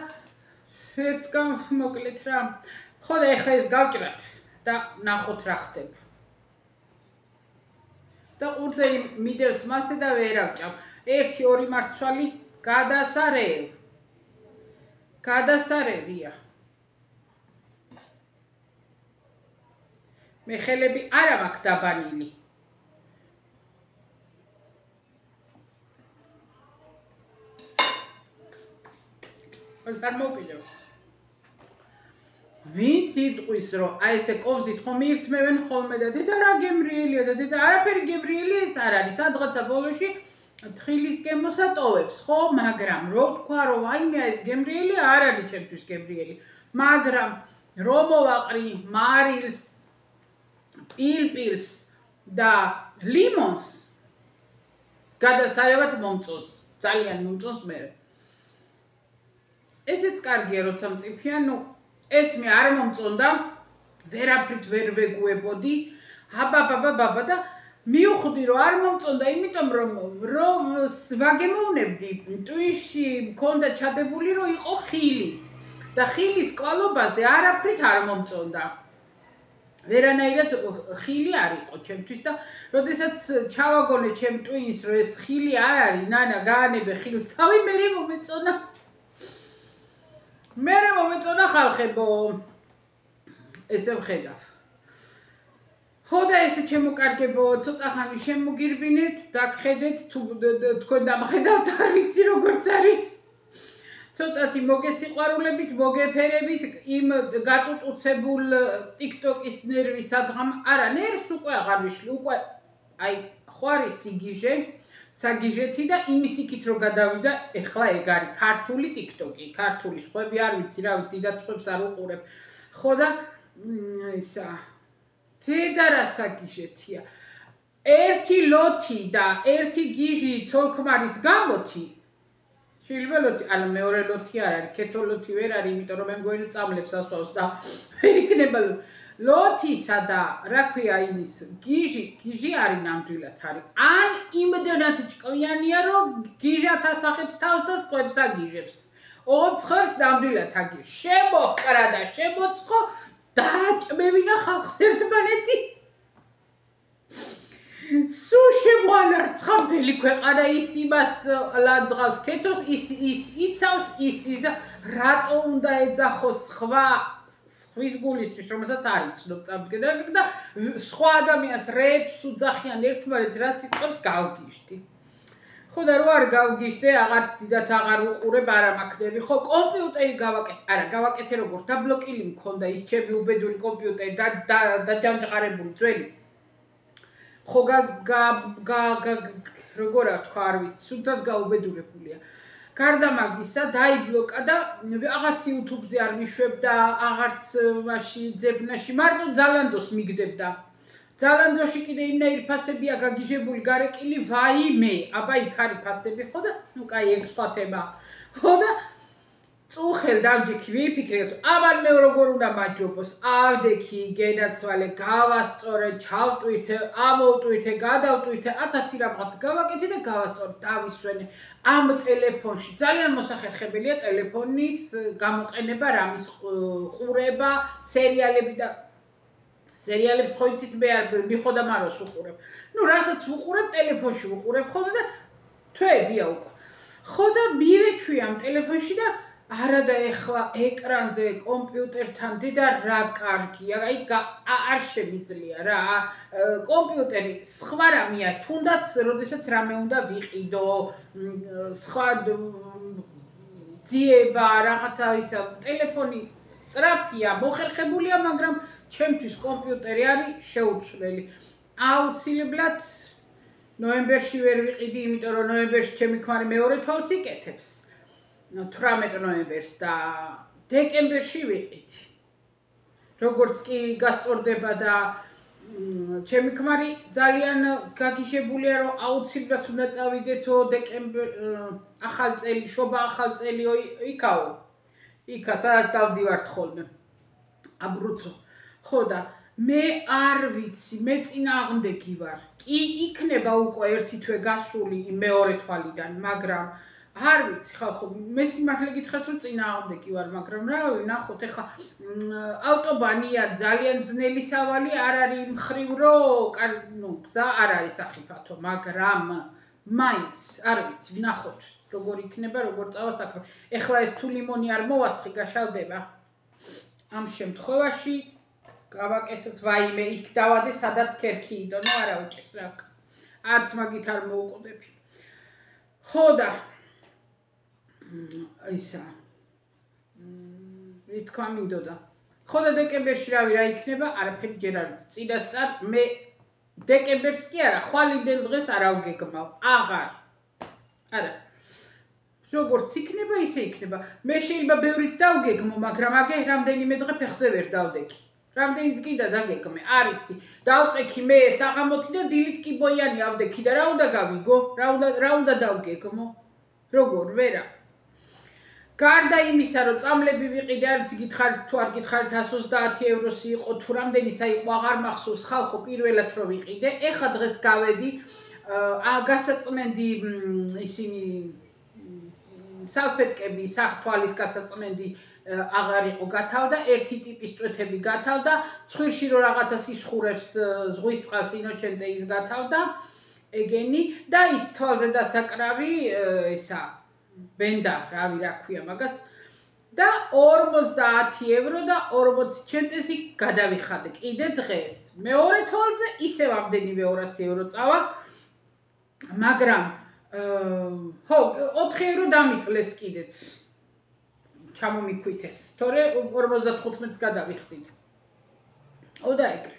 ერთ მოკლედ რა ხო და ეხლა ეს გავჭრათ და ნახოთ რა ხდება და ყურძენი მიდევს მასე და ვერ ავჭამ ერთი ორი მარცვალი გადასარევია მე ხელები არა მაქვს დაბანილი არ მოვიდევ ვინც იტყვის რომ აი ესე კოვზით ხომ მიირთმევენ ხოლმე და დედა რა გემრიელია და დედა არაფერი გემრიელი ეს არ არის სადღაცა ბოლოში თხილისკენ მოსატოვებს ხო მაგრამ რო თქვა რომ აიმე ეს გემრიელი არ არის ჩემთვის გემრიელი მაგრამ რომ მოვაყრი მარილს პილპილს და ლიმონს გადასარევად მომწონს ძალიან მომწონს მე ესეც კარგია როცა მწიფია ნუ ეს მე არ მომწონდა ვერაფრით ვერ ვეგუებოდი აბაბაბაბა და მივხვდი რომ არ მომწონდა იმიტომ რომ ვაგემოვნებდი ტვიში მქონდა ჩადებული რომ იყო ხილი და ხილის კვალობაზე არაფრით არ მომწონდა ვერანაირად ხილი არ იყო ჩემთვის და როდესაც ჩავაგონე ჩემ ტვინს რომ ეს ხილი არ არის ნანა გაანებე ხილს თავი მე მომეწონა ხალხებო ესე ვხედავ ხო და ესე ჩემო ცოტა ხანი შემოგირბინეთ დაგხედეთ თუ თქვენ დამხედავთ არ ვიცი როგორც არის ცოტათი მოგესიყვარულებით მოგეფერებით იმ გატუტუცებულ ტიკტოკის ნერვი სადღამ არა ნერვს უკვე აღარ ვიშლი უკვე აი ხვარი სიგიჟე საგიჟეთი და იმის იქით რომ გადავიდა ეხლა ეგ არის ქართული ტიკტოკი ქართული სხვები არ ვიცი რა დიდად სხვებს არ უყურებ ხო და ისა დედა რა საგიჟეთია ერთი ლოთი და ერთი გიჟი ცოლქმარის გამოთი შეიძლება ლოთი ალა მეორე ლოთი არ არის ქეთო ლოთი ვერ არის იმიტომ რომ მე მგონი წამლებს ასვავს და ვერ იქნება ლოთისა და რა ქვია იმის გიჟი არის ნამდვილად არის ან იმდენად ჭკვიანია რომ გიჟათ ასახებს თავს და სხვებს აგიჟებს ოცხებს ნამდვილად აგი შემოჰკრა და შემოწყო დააჭმევინა ხალხს ერთმანეთი სულ შემოანარცხა მთელი ქვეყანა ის იმას ლანძღავს ქეთოს ის იცავს ის რატო უნდა ეძახოს სხვის გულისთვის რომელსაც არ იცნობ წამდგედა და სხვა ადამიანს რეებს უძახიან ერთმანეთს რა სიტყვებს გავგიშდი ხო და რო არ გავგიშდე აღარც დიდათ აღარ უყურებ არა მაქნები ხო კომპიუტერი გავაკეთე როგორ დაბლოკილი მქონდა ის ჩემი უბედური კომპიუტერი და ჯანჯღარებული ძველი ხო როგორ თქვა არ ვიცი სულთან გაუბედურებულია გარდა მაგისა დაიბლოკა და აღარც YouTube-ზე არ მიშვებდა აღარც მაში ძებნაში მარტო ზალანდოს მიგდებდა ზალანდოში კიდე იმნაირი ფასებია გაგიჟებული გარეკილი ვაიმე აბა იქ არის ფასები ხო და ნუ კაი ეგ სხვა თემა ხო და წუხელ დამჯექი ვიფიქრე აბან მე როგორ უნდა მაჯობოს ავდექი გენაცვალე გავასწორე ჩავტვირთე ამოვტვირთე გადავტვირთე 1000 რაღაც გავაკეთე და გავასწორე დავისვენე ამ ტელეფონში ძალიან მოსახერხებელია ტელეფონის გამოყენება რამის ყურება სერიალები და სერიალებს ხო იცით მე არ მიხოდა მაროს უყურებ ნუ რასაც უყურებ ტელეფონში უყურებ ხოლმე და თვეებია უკვე ხო და მივეჩვი ამ ტელეფონში და არა და ეხლა ეკრანზე კომპიუტერთან დედა რა კარგია აი არ შემიძლია რა კომპიუტერი სხვა რამეა თუნდაც როდესაც რამე უნდა ვიყიდო სხვა ძიება რაღაცა ისა ტელეფონი სწრაფია მოხერხებულია მაგრამ ჩემთვის კომპიუტერი არის შეუცვლელი აუცილებლად ნოემბერში ვერ ვიყიდი იმიტომ რომ ნოემბერში ჩემი ქმარი მეორე თვალს იკეთებს 18 ნოემბერს და დეკემბერში ვიყიდი. როგორც კი გასწორდება და ჩემი ქმარი ძალიან გაგიჟებულია რომ აუცილებლად უნდა წავიდეთო დეკემბერ ახალ წელი, შობა ახალ წელი იქაო. იქა სადაც დავდივართ ხოლმე. აბრუცო. ხო და მე არ ვიცი, მე წინააღმდეგი ვარ. კი იქნება უკვე ერთი თვე გასული მეორე თვალიდან, მაგრამ არ ვიცი ხალხო მე სიმართლე გითხრათ რომ წინააღმდეგი ვარ მაგრამ რა ვნახოთ ეხა ავტობანია ძალიან ძნელი სავალი არ არის მხრივ რომ ნუ გზა არ არის ახიფათო მაგრამ მაინც არ ვიცი ვნახოთ როგორ იქნება როგორ წავა საქმე ეხლა ეს თუ ლიმონი არ მოვასხი გაშალდება ამ შემთხვევაში გავაკეთოთ ვაიმე იქ დავადე სადაც ქერქი იდო ნუ არა უჭირს რა არც მაგით არ მოუყდები ხო და ისა რა თქვა მინდოდა ხო და დეკემბერში რა იქნება არაფერი ჯერ არ ვიცი წინასწარ მე დეკემბერს კი არა ხვალინდელ დღეს არ ავგეგმავ აღარ არა როგორც იქნება ისე იქნება მე შეიძლება ბევრიც დავგეგმო მაგრამ აგე რამდენიმე დღე ფეხზე ვერ დავდექი რამდენიც კიდე დაგეგმე არ იცი დავწექი მე საღამოთი და დილით კი ბოიანი ავდექი და რა უნდა გავიგო რა უნდა დავგეგმო როგორ ვერა გარდა იმისა რომ წამლები ვიყიდე არ ვიცი გითხარით თუ არ გითხარით 130 ევროსი იყო თუ რამდენისა იყო აღარ მახსოვს ხალხო პირველად რომ ვიყიდე ეხა დღეს გავედი გასაწმენდი ისინი სალფეტკები საფთვალის გასაწმენდი აღარ იყო გათავდა ერთი ტიპის წვეთები გათავდა ცხვირში რომ რაღაცას ისხურებს ზღვის წყალს ინოჩენტე ის გათავდა ეგენი და ის თვალზე დასაკრავი ისა ბენდა რავი რა ქვია მაგას და 50 ევრო და 40 ცენტი გადავიხადე კიდე დღეს მეორე თვალზე ისევ ამდენივე 200 ევრო წავა მაგრამ ხო 4 ევრო დამიკლეს კიდეც ჩამომიქვითეს თორე 55-ს გადავიხდით ო და ეგრე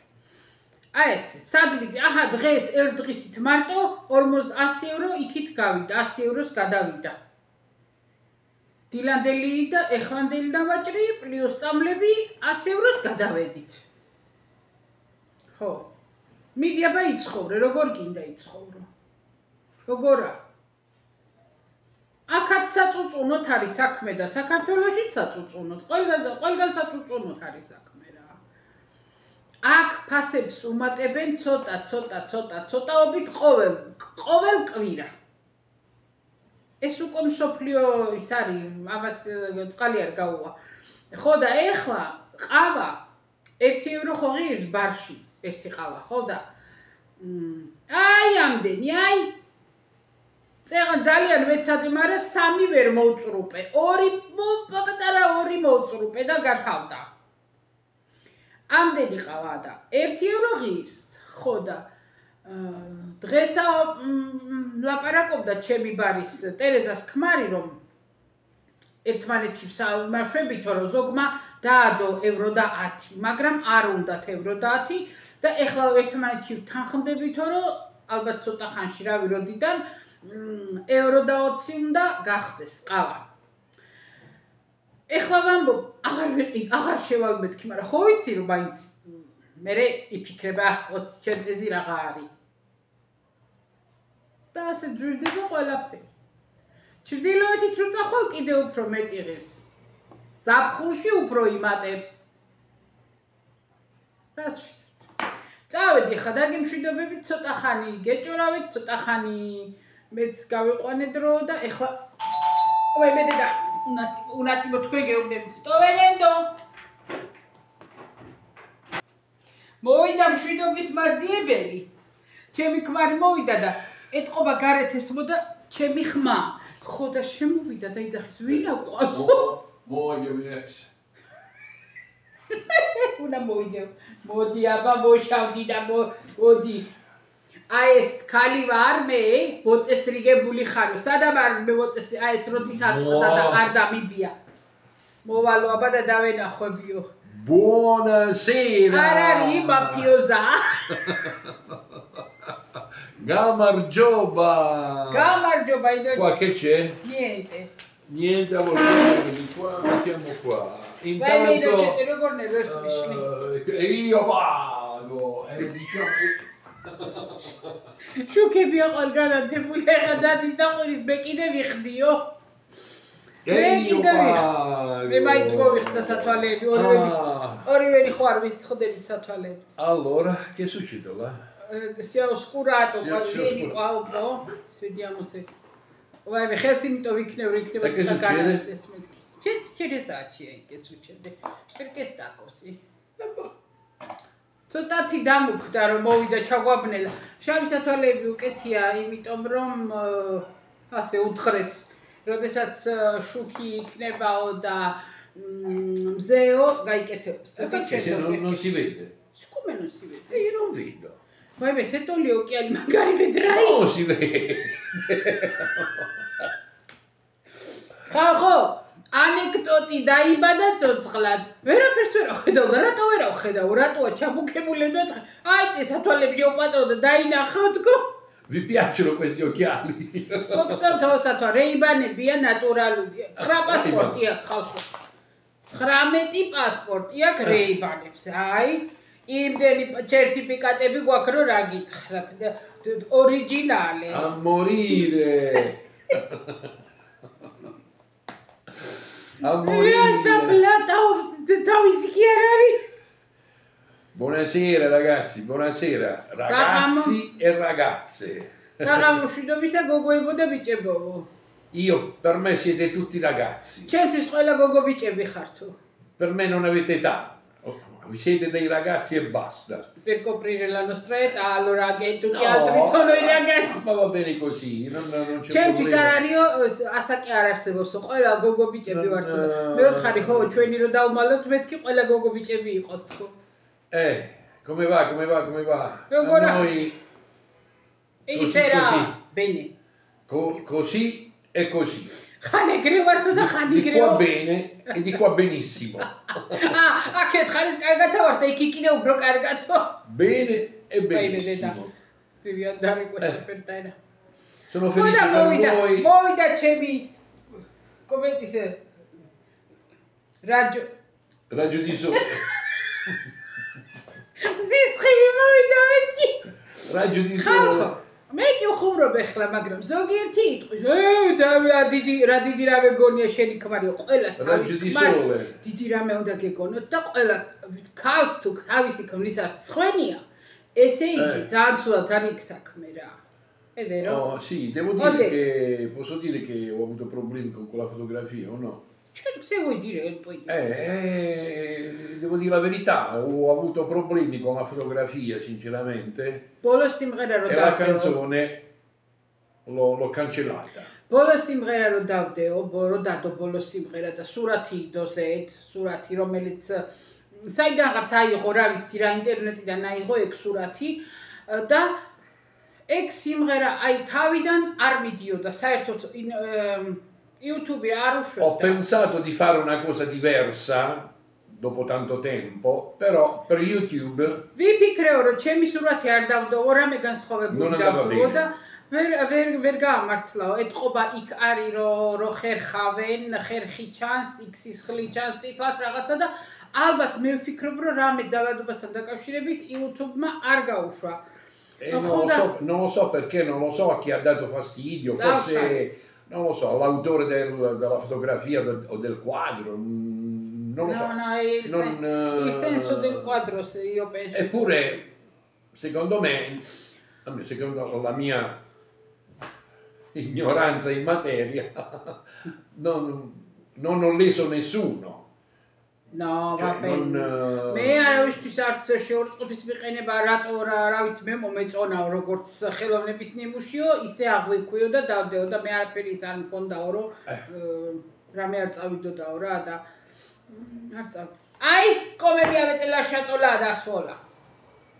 აი ესე სადმიწი აჰა დღეს ერთ დღისით მარტო 100 ევრო იქით გავიდა 100 ევროს გადავიდა დილანდელი და ეხლანდელი დავაჭრი პლუს წამლები 100 ევროს გადავედით ხო მიდი აბა იცხოვრე როგორ გინდა იცხოვრო როგორა აქაც საწუწუნოთ არის საქმე და საქართველოშიც საწუწუნოთ ყველგან საწუწუნოთ არის საქმე რა აქ ფასებს უმატებენ ცოტაობით ყოველ კვირა ეს უკვე მსოფლიო ის არის, ამას წყალი არ გაუვა. ხო და ეხლა ყავა 1 ევრო ხო ღირს ბარში, ერთი ყავა, ხო და აი ამდენი, აი წეღა ძალიან მეცადი, მაგრამ 3 ვერ მოვწრუპე, 2 პატარა 2 მოვწრუპე და გათავდა. ამდენი ყავა და 1 ევრო ღირს, ხო და დღესა ლაპარაკობდა ჩემი ბარის ტერეზას ქმარი, რომ ერთმანეთში ვსამაშვებითო, რომ ზოგმა დაადო ევრო და 10, მაგრამ არ უნდათ ევრო და 10 და ეხლა ერთმანეთში ვთანხმდებითო, რომ ალბათ ცოტა ხანში რავი როდიდან ევრო და 20 უნდა გახდეს ყავა. ეხლა ვამბობ, აღარ შევალმეთქი, მაგრამ ხო ვიცი რომ მაინც მე იფიქრება 20 ცენტეზი რაღა არის. და ასე ძვირდება ყველაფერი. ჩრდილოეთით რო წახვალ კიდე უფრო მეტი ღირს. ზაფხულში უფრო იმატებს. რას ვიცი. წავედი ხა დაგემშვიდობებით ცოტა ხანი, გეჭორავეთ ცოტა ხანი, მეც გავიყვანე დრო და ეხლა ой მე დედა უნათი მოთქვე გეუბნები სტოვენენდო. მოვიდა მშვიდობის მაძიებელი. ჩემი ქმარი მოვიდა და ეთყობა გარეთ ესმოდა ჩემი ხმა. ხო და შემოვიდა და იძახის ვინ აყვასო? მოიგებს. უნდა მოვიდე. მოდი აბა მოშავდი და მოდი. აი ეს ქალი ვარ მე, მოწესრიგებული ხარო. სადამ არ მეწესი, აი ეს როდის აწყდა და არ დამიბია. მოვალო აბა და დავენახვებიო. Buonasera. არ არის მაფიოზა. Gamarjoba. Gamarjoba, Qua che c'è? Niente. Niente, allora di qua, mettiamo qua. Intanto e io pago. Diciamo შუქები აყალ განათებული ახლა დადის და ყურის მე კიდე ვიხდიო. მე მაინც მოვიხსნა სათვალეები, ორივე ხო არ ვიცხდებით სათვალეები. Allora, che succede là? Si è oscurato qua, vieni qua un po', vediamo se... Vai, Helsinto rikneva tutta cara stessa. Che succede? Che succede? Perché sta così? ცოტათი დამუქდა რომ მოვიდა ჩაგვაბნელა. შავი სათვალეები უკეთია, იმიტომ რომ ასე უთხრეს, როდესაც შუქი იქნებაო და მზეო გაიკეთებს. Non si vede. Come non si vede? Io non vedo. Vai, se togli gli occhiali magari vedrai. No, si vede. Ხალხო, ანეკდოტი დაიბადა ცოცხლად. ვერაფერს ვერ ახედავ და რატო ვერ ახედავ? რატოა ჩამუქებული და აი წეს სათვალეები შეუპატრო და დაინახავ თქო. Vi piacciono questi occhiali? მოგწონთ სათვალე, რეიბანებია ნატურალურია. 9 პასპორტი აქვს ხალხო. 19 პასპორტი აქვს რეიბანებს. აი იმდენი სერტიფიკატები გვაქვს რომ რა გითხრათ. ორიგინალი. A morire. A morire. Buonasera ragazzi, buonasera ragazzi e ragazze. საღამოშვიდობისა გოგოებო და ბიჭებო. Io per me siete tutti ragazzi. ჩემთვის ყველა გოგო ბიჭები ხართ. Per me non avete età. Siete dei ragazzi e basta. Per coprire la nostra età, allora che tutti gli altri sono i ragazzi. Ma va bene così, non c'è ჩემთვის არ არის ასაკი არ არსებობს. ყველა გოგო ბიჭები ვართ. მე ვთხარი ხო, ჩვენი რო დავმალოთ, მეთქი ყველა გოგო ბიჭები იყოს თქო. Come va? A noi e sarà bene. Così e così. Khane ვართ და ხანი Di qua bene e di qua benissimo. აქეთ ხარის კარგად ვართ და იქ კიდე უფრო კარგადო. Bene e benissimo. Devi andare questa per te. Sono felice per voi. Movida c'emi. Come ti sei? Raggio di sole. Si scrivi movida vedi? Raggio di sole. მე კი უხუმრობ ახლა, მაგრამ ზოგიერთი იტყვის, და რა დიდი რამე გონია შენი ქმარი, ყველას თავის ქმარი. დიდი რამე უნდა გეგონოთ და ყველა ქალს თუ თავისი ქმრის არ ცხვენია, ესე იგი ძალიან ცუდად არის საქმე რა. È vero? Oh, sì, devo dire che posso dire che ho avuto problemi con quella fotografia o no? Certo, se vuoi dire, puoi dire. Devo dire la verità, ho avuto problemi con la fotografia, sinceramente, Bolo simღერა რო e la დავდეო. canzone l'ho cancellata. ბოლო სიმღერა რო დავდეო, რო დადო ბოლო სიმღერა და სურათი დოზეთ, სურათი რომელიც საიდანღაც აიღო, რა ვიცი, რა ინტერნეტიდან აიღო ეგ სურათი და ეგ სიმღერა აი თავიდან არ მიდიოდა, საერთოდ YouTube არ Ho უშვებდა. pensato di fare una cosa diversa dopo tanto tempo, però per YouTube ვიფიქრეო, რომ ჩემი სურათი არ დავდოო, რამე განსხვავებული Non andava დავდოო bene. და ვერ გაამართლაო. ეთყობა იქ არის რომ ხერხავენ, ხერხი čans, იქ სისხლი čans, წითლად რაღაცა და ალბათ მე ვფიქრობ, რომ რამე ძალადობასთან დაკავშირებით YouTube-მა არ გაუშვა. non lo so perché, non lo so a chi ha dato fastidio, forse non lo so, all'autore della fotografia o del quadro, non lo so. No, il senso del quadro, io penso. Eppure, secondo me, secondo la mia ignoranza in materia, non ho leso nessuno. No, Cioè, va bene. მე არავისთვის არც შეურწყობის მიყენება, რატო რა ვიცი მე მომეწონაო როგორც ხელოვნების ნიმუშიო, ისე აღვიქვიო და დავდეო და მე არაფერი ის არ მქონდაო, რომ რამე არ წავიდოდაო რა და არ წავ. Ai, come mi avete lasciato là da sola?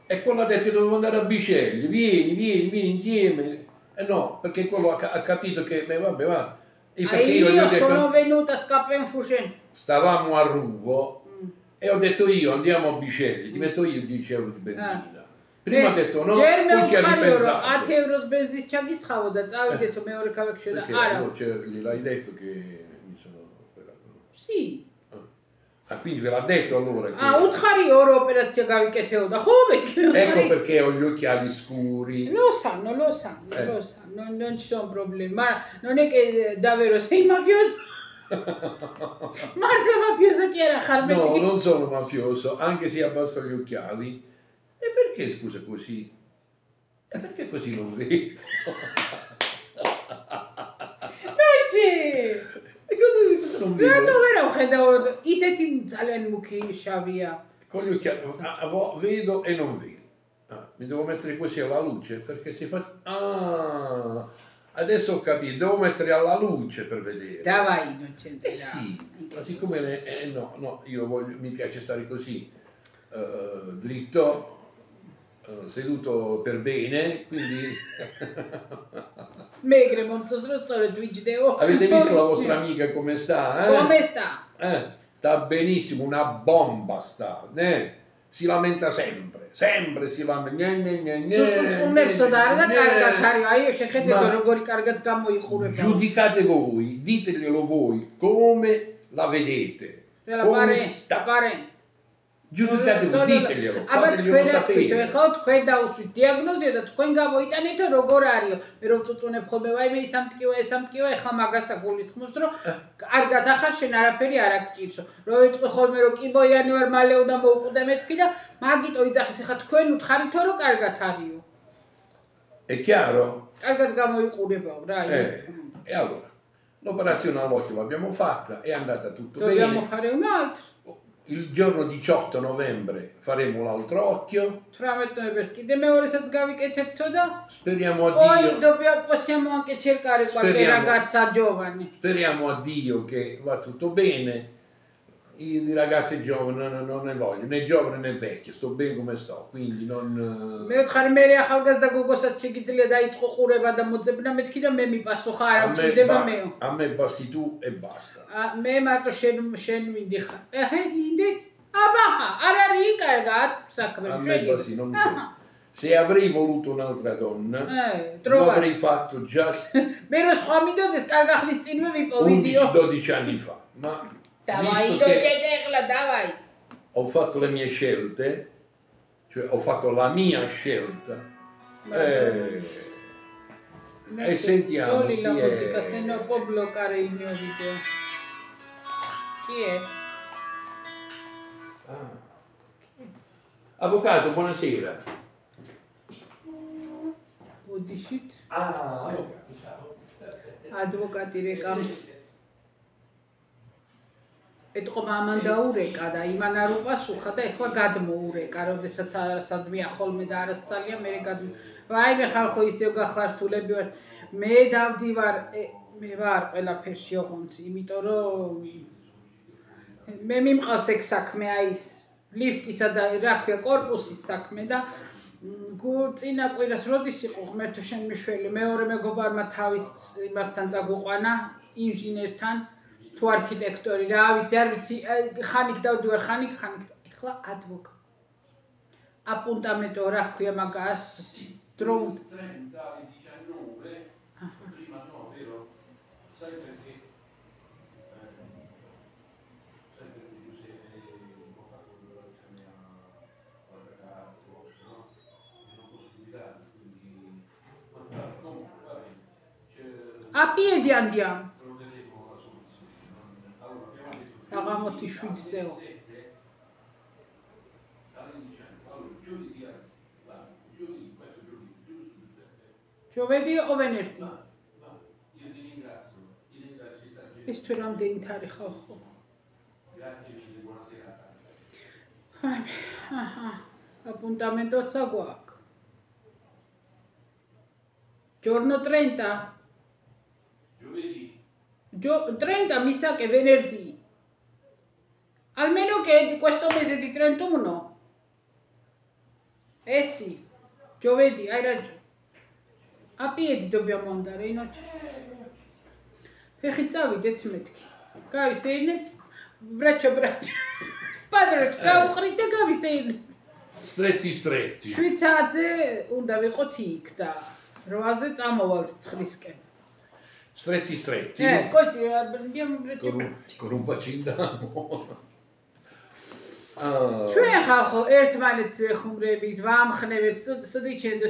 E quello ha detto che dovevo andare a Bisceglie, vieni insieme. No, perché quello ha capito che, vabbè, va. Perché io gli ho detto, sono venuta a Scappenfuschen. Stavamo a Ruvo e ho detto io andiamo a Bisceglie, ti metto io 10 euro di benzina. Prima ha detto no, poi ci ha ripensato. 10 euro benzina ჩაგისხავო და წავიდეთ მეორე ქალაქში და არა. Gliel'hai detto che mi sono operato? Sì. Quindi ve l'ha detto allora che... უთხარი ორი ოპერაცია გავიკეთეოდა, ხო მეთქი? Ecco perché ho gli occhiali scuri. Lo sanno, non ci sono problemi, ma non è che davvero sei mafioso? Marta mafiosa chi era? No, non sono mafioso, anche se abbasso gli occhiali. E perché scusa così? E perché così non vedo? Non c'è! Non vedo. Rato vero ხედავ, ისეთი ძალიან მუქი შავია. Con gli occhiali vedo e non vedo. Mi devo mettere così alla luce perché si fa... Adesso ho capito, devo mettere alla luce per vedere. Davai, non c'entra. Sì, ma siccome no, mi piace stare così, dritto, seduto per bene, quindi... Megre, molto storia, Avete visto la vostra amica come sta? Come sta? Sta benissimo, una bomba sta, si lamenta sempre si lamenta. Giudicate voi, diteglielo voi come la vedete, come sta. Giudicate voi, diteglielo, fateglielo sapere. ხო თქვენ დაუსვით დიაგნოზი და თქვენ გამოიტანეთ როგორ არისო. მე რომ წუწუნებ ხოლმე ვაიმე ის ამტკივა, ეხლა მაგას აგულისხმობს რომ კარგად ახარ შენ არაფერი არ აგჭირსო. რო ვიტყვი ხოლმე რომ კიბოიანი ვარ მალე უნდა მოუკვდე მეთქი და მაგიტო იძახის, ეხლა თქვენ უთხარითო რომ კარგად არისო. È chiaro? კარგად გამოიყურებაო რა. E allora, l'operazione all'occhio l'abbiamo fatta, è andata tutto bene. Dobbiamo fare un altro. Il giorno 18 novembre faremo l'altro occhio. Speriamo a Dio. Possiamo anche cercare qualche ragazza giovane. Speriamo a Dio che va tutto bene. Io di ragazze giovani non ne voglio, né giovane né vecchio, sto bene come sto, quindi non... A me basti tu e basta. A me basti, non mi so. Se avrei voluto un'altra donna, lo avrei fatto già 11-12 anni fa. Ma visto che ho fatto le mie scelte, cioè ho fatto la mia scelta, e sentiamo Togli la chi musica, è. se no può bloccare il mio video. Chi è? Avvocato, buonasera. ოდიშით. ადვოკატი რეკამს. ეთყობა ამან დაურეკა და იმან არ უპასუხა და ეხლა გადმოურეკა, როდესაც არასადმე ხოლმე და არასწალია მე გადმო. ვაიმე ხალხო ისევ გახლართულები ვარ. მე დავდივარ, მე ვარ ყველაფერში ოღონდ, იმიტომ რომ მე მიმყავს ეგ საქმე აი ის ლიფტისა და რა ქვია კორპუსის საქმე და წინა კვირას როდის იყო ღმერთო შენ მიშველი მეორე მეგობარმა თავის იმასთან წაგვიყვანა ინჟინერთან თუ არქიტექტორი რა ვიცი არ ვიცი ხანიკ დავდივარ ხანიკ ეხლა ადვოკატი აპუნტამენტო რა ქვია მაგას დროუნ Apiedi andiamo. Sagamotti 7-0. Giovedì o venerdì? Questo era un dentare khokho. Appuntamento zaguac. Giorno 30. 30 mi sa che venerdì. Almeno che di questo mese di 31. Eh sì, giovedì, hai ragione. A piedi dobbiamo andare in oggi. Fechizzavi, detmetki. Cavi seine? Braccio. Padre, stavo crite cavi seine. Stretti. Შვიცაძე უნდა ვიყოთ იქ და 8-ზე წამოვალთ ცხლისკენ. Stretti. Così abbiamo Corrumpacinda. ჩვენ ხალხო ერთმანეთს ვეხუმრებით, ვამხნევებთ, sudicendo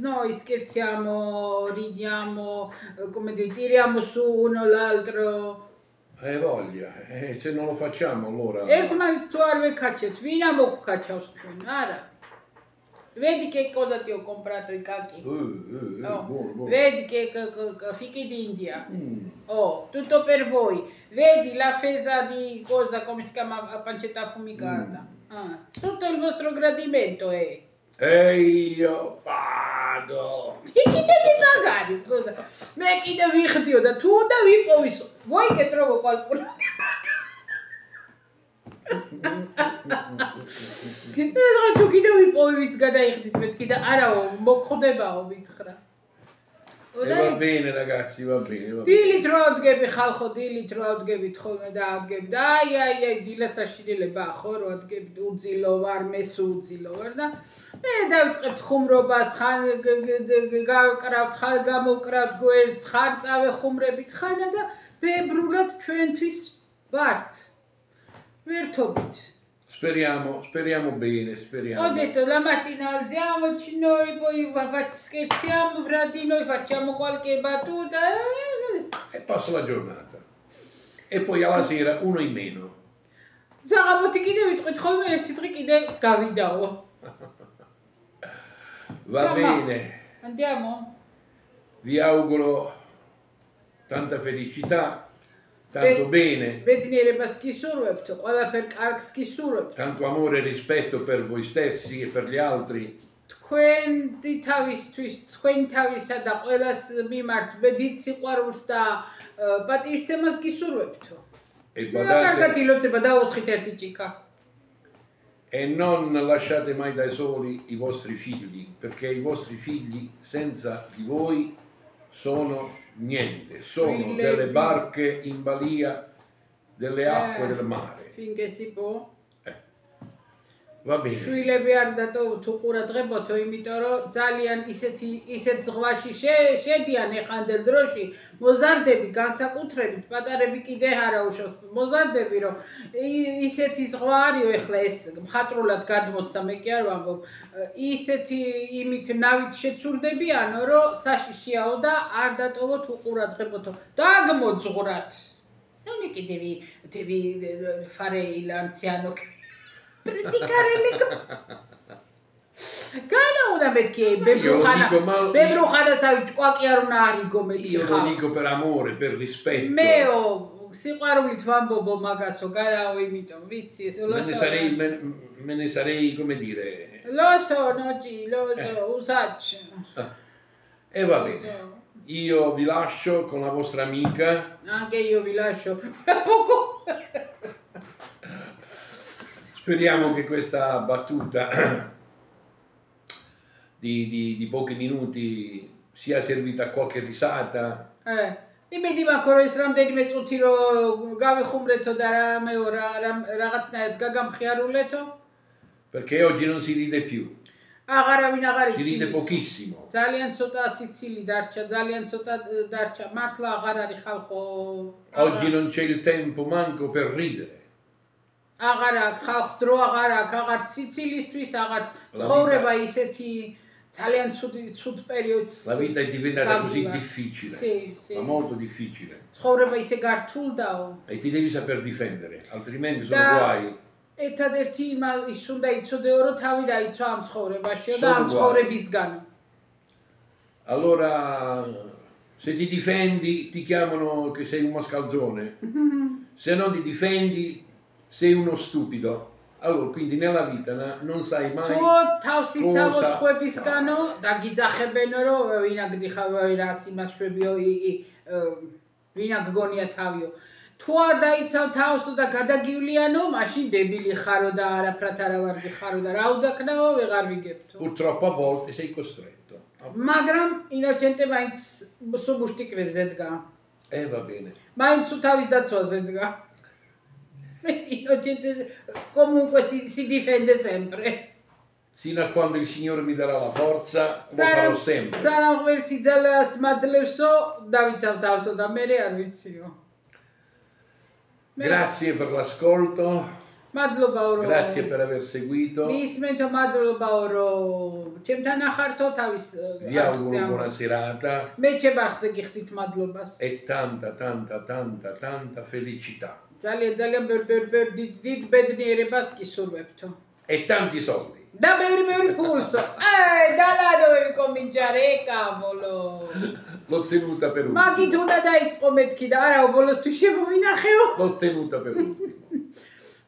noi scherziamo, ridiamo, come dire, tiriamo su uno l'altro. Voglia, se non lo facciamo allora. Ერთმანეთს თუ არ ვეკაჩეთ, ვინ ამოგკაჩავს ჩვენ, არა. Vedi che cosa ti ho comprato i cacchi? Buono. Vedi che fichi d'India. Oh, tutto per voi. Vedi la fesa di cosa, come si chiama, pancetta affumicata. Tutto il vostro gradimento è. E io pago. Chi devi pagare, scusa? Me chi devi dire da tu devi poi. Vuoi che trovo qualcuno che paga? თუ კიდე ვიპოვებიც გადაიხდის მეთქი და არაო მოგხდებაო ვითხრა. Va bene ragazzi, va bene. დილით რო ადგები ხალხო, დილით რო ადგებით ხოლმე და ადგები და აი დილას აშინელება ხო რო ადგებით უძილო ვარ, მეს უძილო ვარ და მე დავიწყებთ ხუმრობას, ხან გავკრავთ, ხან გამოვკრავთ გვერდს, ხან წავეხუმრებით ხანა და ბებრულად ჩვენთვის ვართ. Vertobit. Speriamo bene, speriamo. Ho detto la mattina alziamoci noi, poi scherziamo fra di noi, facciamo qualche battuta e passa la giornata. E poi alla sera uno in meno. Zagamotti კიდე ვიტყვით ხოლმე ერთი დღე კიდე გავიდაო. Va bene. Andiamo. Vi auguro tanta felicità. Tanto bene. Vednierებას გისურვებთ, ყველაფერ კარგს გისურვებთ. Tanto amore e rispetto per voi stessi e per gli altri. თქვენი თავისთვის, თქვენი თავისა და ყველას მიმართ დიდ სიყვარულს და პატივისცემას გისურვებთო. E non lasciate mai da soli i vostri figli, perché i vostri figli senza di voi sono niente, sono delle barche in balia delle acque del mare. Finché si può. Va bene. შვილები არ დატოვოთ უყურადღებოთო, იმიტომ რომ ძალიან ისეთ ზღვაში შედიან ეხანდელ დროში, მოზარდები განსაკუთრებით, პატარები კიდე არა უშავს, მოზარდები რომ ისეთი ზღვა არისო ეხლა ეს მხატვრულად გადმოსცა, მე კი არ ვამბობ, ისეთი იმით ნავით შეცურდებიანო, რომ საშიშიაო და არ დატოვოთ უყურადღებოთო. დაგმოძღვრათ. Non è che devi fare l'anziano praticare le cose. Gana una perché Bebrухана sai qualche aruna arigo me Io lo dico per amore, per rispetto. Meo, sicuramente vambo magaso gara o imiton vizi, Me ne sarei, come dire. Lo so, oggi, lo so, usaccio. E va bene. Io vi lascio con la vostra amica. Anche io vi lascio tra poco. Speriamo che questa battuta di pochi minuti sia servita a qualche risata. იმედი მაქვს რომ ეს რამდენიმე წუთი რომ გავიხუმრეთო და რაღაცნაირად გაგამხიარულეთო. Perché oggi non si ride più. აღარავინ აღარ იცის. Si ride pochissimo. ძალიან ცოტა სიცილი დარჩა, ძალიან ცოტა დარჩა. მართლა აღარ არის ხალხო. Oggi non c'è il tempo manco per ridere. აღარ აქვს ხალხს დრო აღარ აქვს, აღარ ციცილისთვის, აღარ ცხოვრება ისეთი ძალიან ცუდ პერიოდს. La vita è diventata così difficile. Sì. Ma molto difficile. ცხოვრება ისე გართულდაო. E ti devi saper difendere, altrimenti sono guai. ერთადერთი ის უნდა იცოდეო რომ თავი დაიცვა ამ ცხოვრებაშიო და ამ ცხოვრებისგანო. Allora se ti difendi ti chiamano che sei un mascalzone. Se non ti difendi sei uno stupido. Allora quindi nella vita non sai mai cosa თავსი ცალოცხებისგანო დაგიძახებენო რომ ვინაგდი ხავ რას იმას შვებიო ვინაგ გონია თავიო. თუ არ დაიცავ თავს და გადაგივლიანო, მაშინ დებილი ხარო და არაფრად არა ვარ გიხარო და რა უდაკნაო ვეღარ ვიგებთო. Purtroppo a volte sei costretto. მაგრამ ინოჩენტე მაინც სუბუშტიკრებზე დგა. Va bene. მაინც თავის dacvoze დგა. Inocente comunque si difende sempre. Sino a quando il Signore mi darà la forza, lo farò sempre. Sarà questi dalla smadlevso, David Saltauso da me al vizio. Grazie per l'ascolto. Grazie per aver seguito. Vi auguro buona serata e tanta felicità. E tanti soldi. Da bevi il pulso. Da là dovevi cominciare, cavolo. L'ho tenuta per ultimo. Ma chi tu da dai spometki da ara bolos tu scemo vinacheo. L'ho tenuta per ultimo.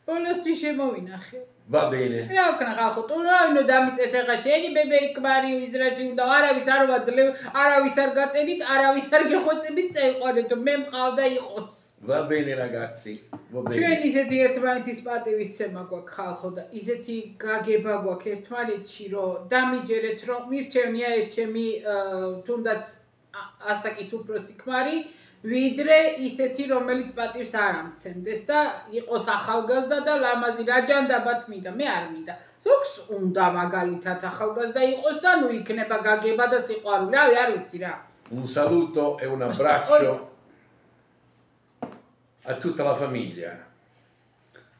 Bolos tu scemo vinacheo. Va bene. რა ვქნა ხალხო, თუ რა ვინო დამიწეთ ახლა შენი ბებერი ქმარი ვიზრაჭი უნდა არავის არ ვაძლევ, არავის არ გატენით, არავის არ გეხვეწებით წეიყვანეთ, მე მყავდა იყოს. Va bene ragazzi. Va bene. ჩვენ ისეთი ერთმანეთის პატივისცემა გვაქვს ხალხო და ისეთი გაგება გვაქვს ერთმანეთში, რომ დამიჯერეთ, რომ მირჩევნია ეს ჩემი თუნდაც ასაკით უფროსი ქმარი, ვიდრე ისეთი, რომელიც პატივს არ ამცემდეს და იყოს ახალგაზრდა და ლამაზი რა ჯანდაბათ მინდა, მე არ მინდა. ზოგს უნდა მაგალითად ახალგაზრდა იყოს და ნუ იქნება გაგება და სიყვარული, რავი, არ ვიცი რა. Un saluto e un abbraccio a tutta la famiglia,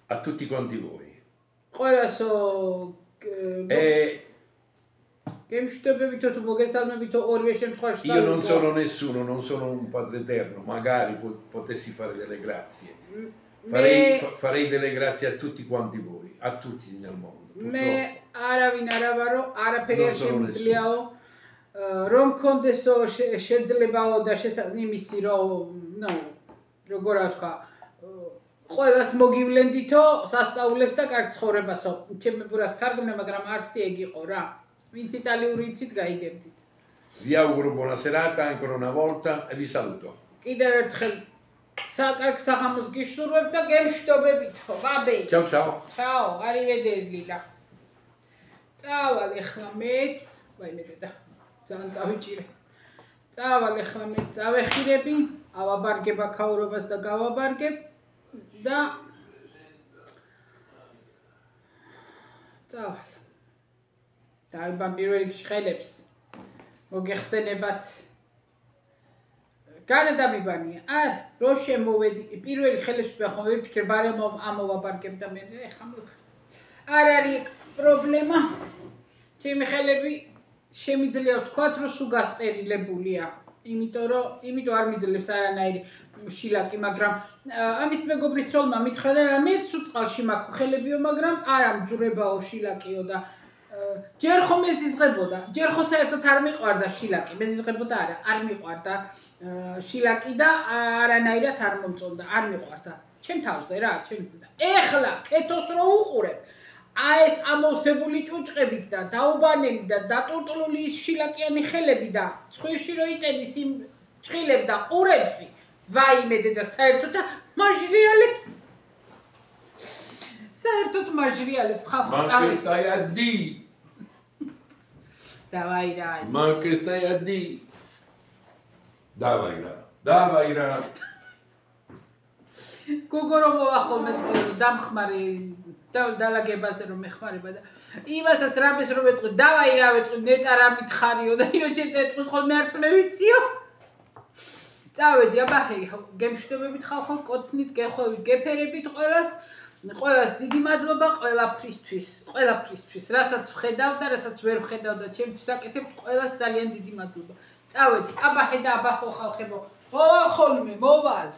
a tutti quanti voi. Io non sono nessuno, non sono un padre eterno, magari potessi fare delle grazie. Farei delle grazie a tutti quanti voi, a tutti nel mondo. როგორ ვთქვა, ყველას მოგივლენდითო სასწაულებს და კარგ ცხოვრებასო. ჩემი პურად თარგმნა, მაგრამ არსი ეგ იყო რა. ვინც იტალიური იცით, გაიგებდით. Vi auguro buona serata ancora una volta e vi saluto. კიდევ ერთხელ საკარგ საღამოს გისურვებ და გემშვიდობებითო. ბაბე. Ciao ciao. Ciao, arrivederci. წავალ ახლა მეც, ვაიმე დედა. ძალიან წავიჭირე. წავალ ახლა მე წავეხირები. ავაბარგება ქაურობას და გავაბარგებ და წავალ. დაიბან პირველი ხელებს მოგეხსენებათ. განადამიბანია. არ რო შემოვედი პირველი ხელებს ვახომ ვიფიქრე ბარემ ამოვაბარგებ და მე ეხა მივხ. არ არის პრობლემა. ჩემი ხელები შემიძლია ვთქვათ, რომ სულ გასტერილებულია. იმიტომ არ მიძლებს არანაირი შილაკი, მაგრამ ამის მეგობრის ცოლმა მითხრა და მე სულ წყალში მაქვს ხელებიო, მაგრამ არ ამძურებაო შილაკიო და ჯერ ხომ მეზიზღებოდა, ჯერ ხო საერთოდ არ მიყვარდა შილაკი, მეზიზღებოდა არა, არ მიყვარდა შილაკი და არანაირად არ მომწონდა, არ მიყვარდა. ჩემ თავზე რა, ჩემზე და ეხლა კეთოს რო უყურებ, ეს ამოვსებული ჭუჭყებით და დაუბანელი და დატურტლული ის შილაკიანი ხელები და ცხვირში რო იტენის იმ ჭხილებს და ყურებში, ვაიმე და საერთოდ მაჟრიალებს. საერთოდ მაჟრიალებს ხალხი წავიდა. Marquestaiadi. Давай რა. Marquestaiadi. Давай რა. გოგო რომ მოახოლმე დამხმარი დალაგებაზე რომ ეხმარება და იმასაც რამეს რომ ეტყვი, დავაი რა ვეტყვი, ნეტა რა მითხარიო და ინოჩენ ეტყვის ხოლმე არც მე ვიციო. წავედი, აბა გემშვიდობებით ხალხო, კოცნით, გეხვევით, გეფერებით ყველას დიდი მადლობა ყველაფრისთვის, რასაც ვხედავ და რასაც ვერ ვხედავ და ჩემთვის აკეთებ, ყველას ძალიან დიდი მადლობა. წავედი, აბა და აბა ხო ხალხებო, მოვალ ხოლმე, მოვალ.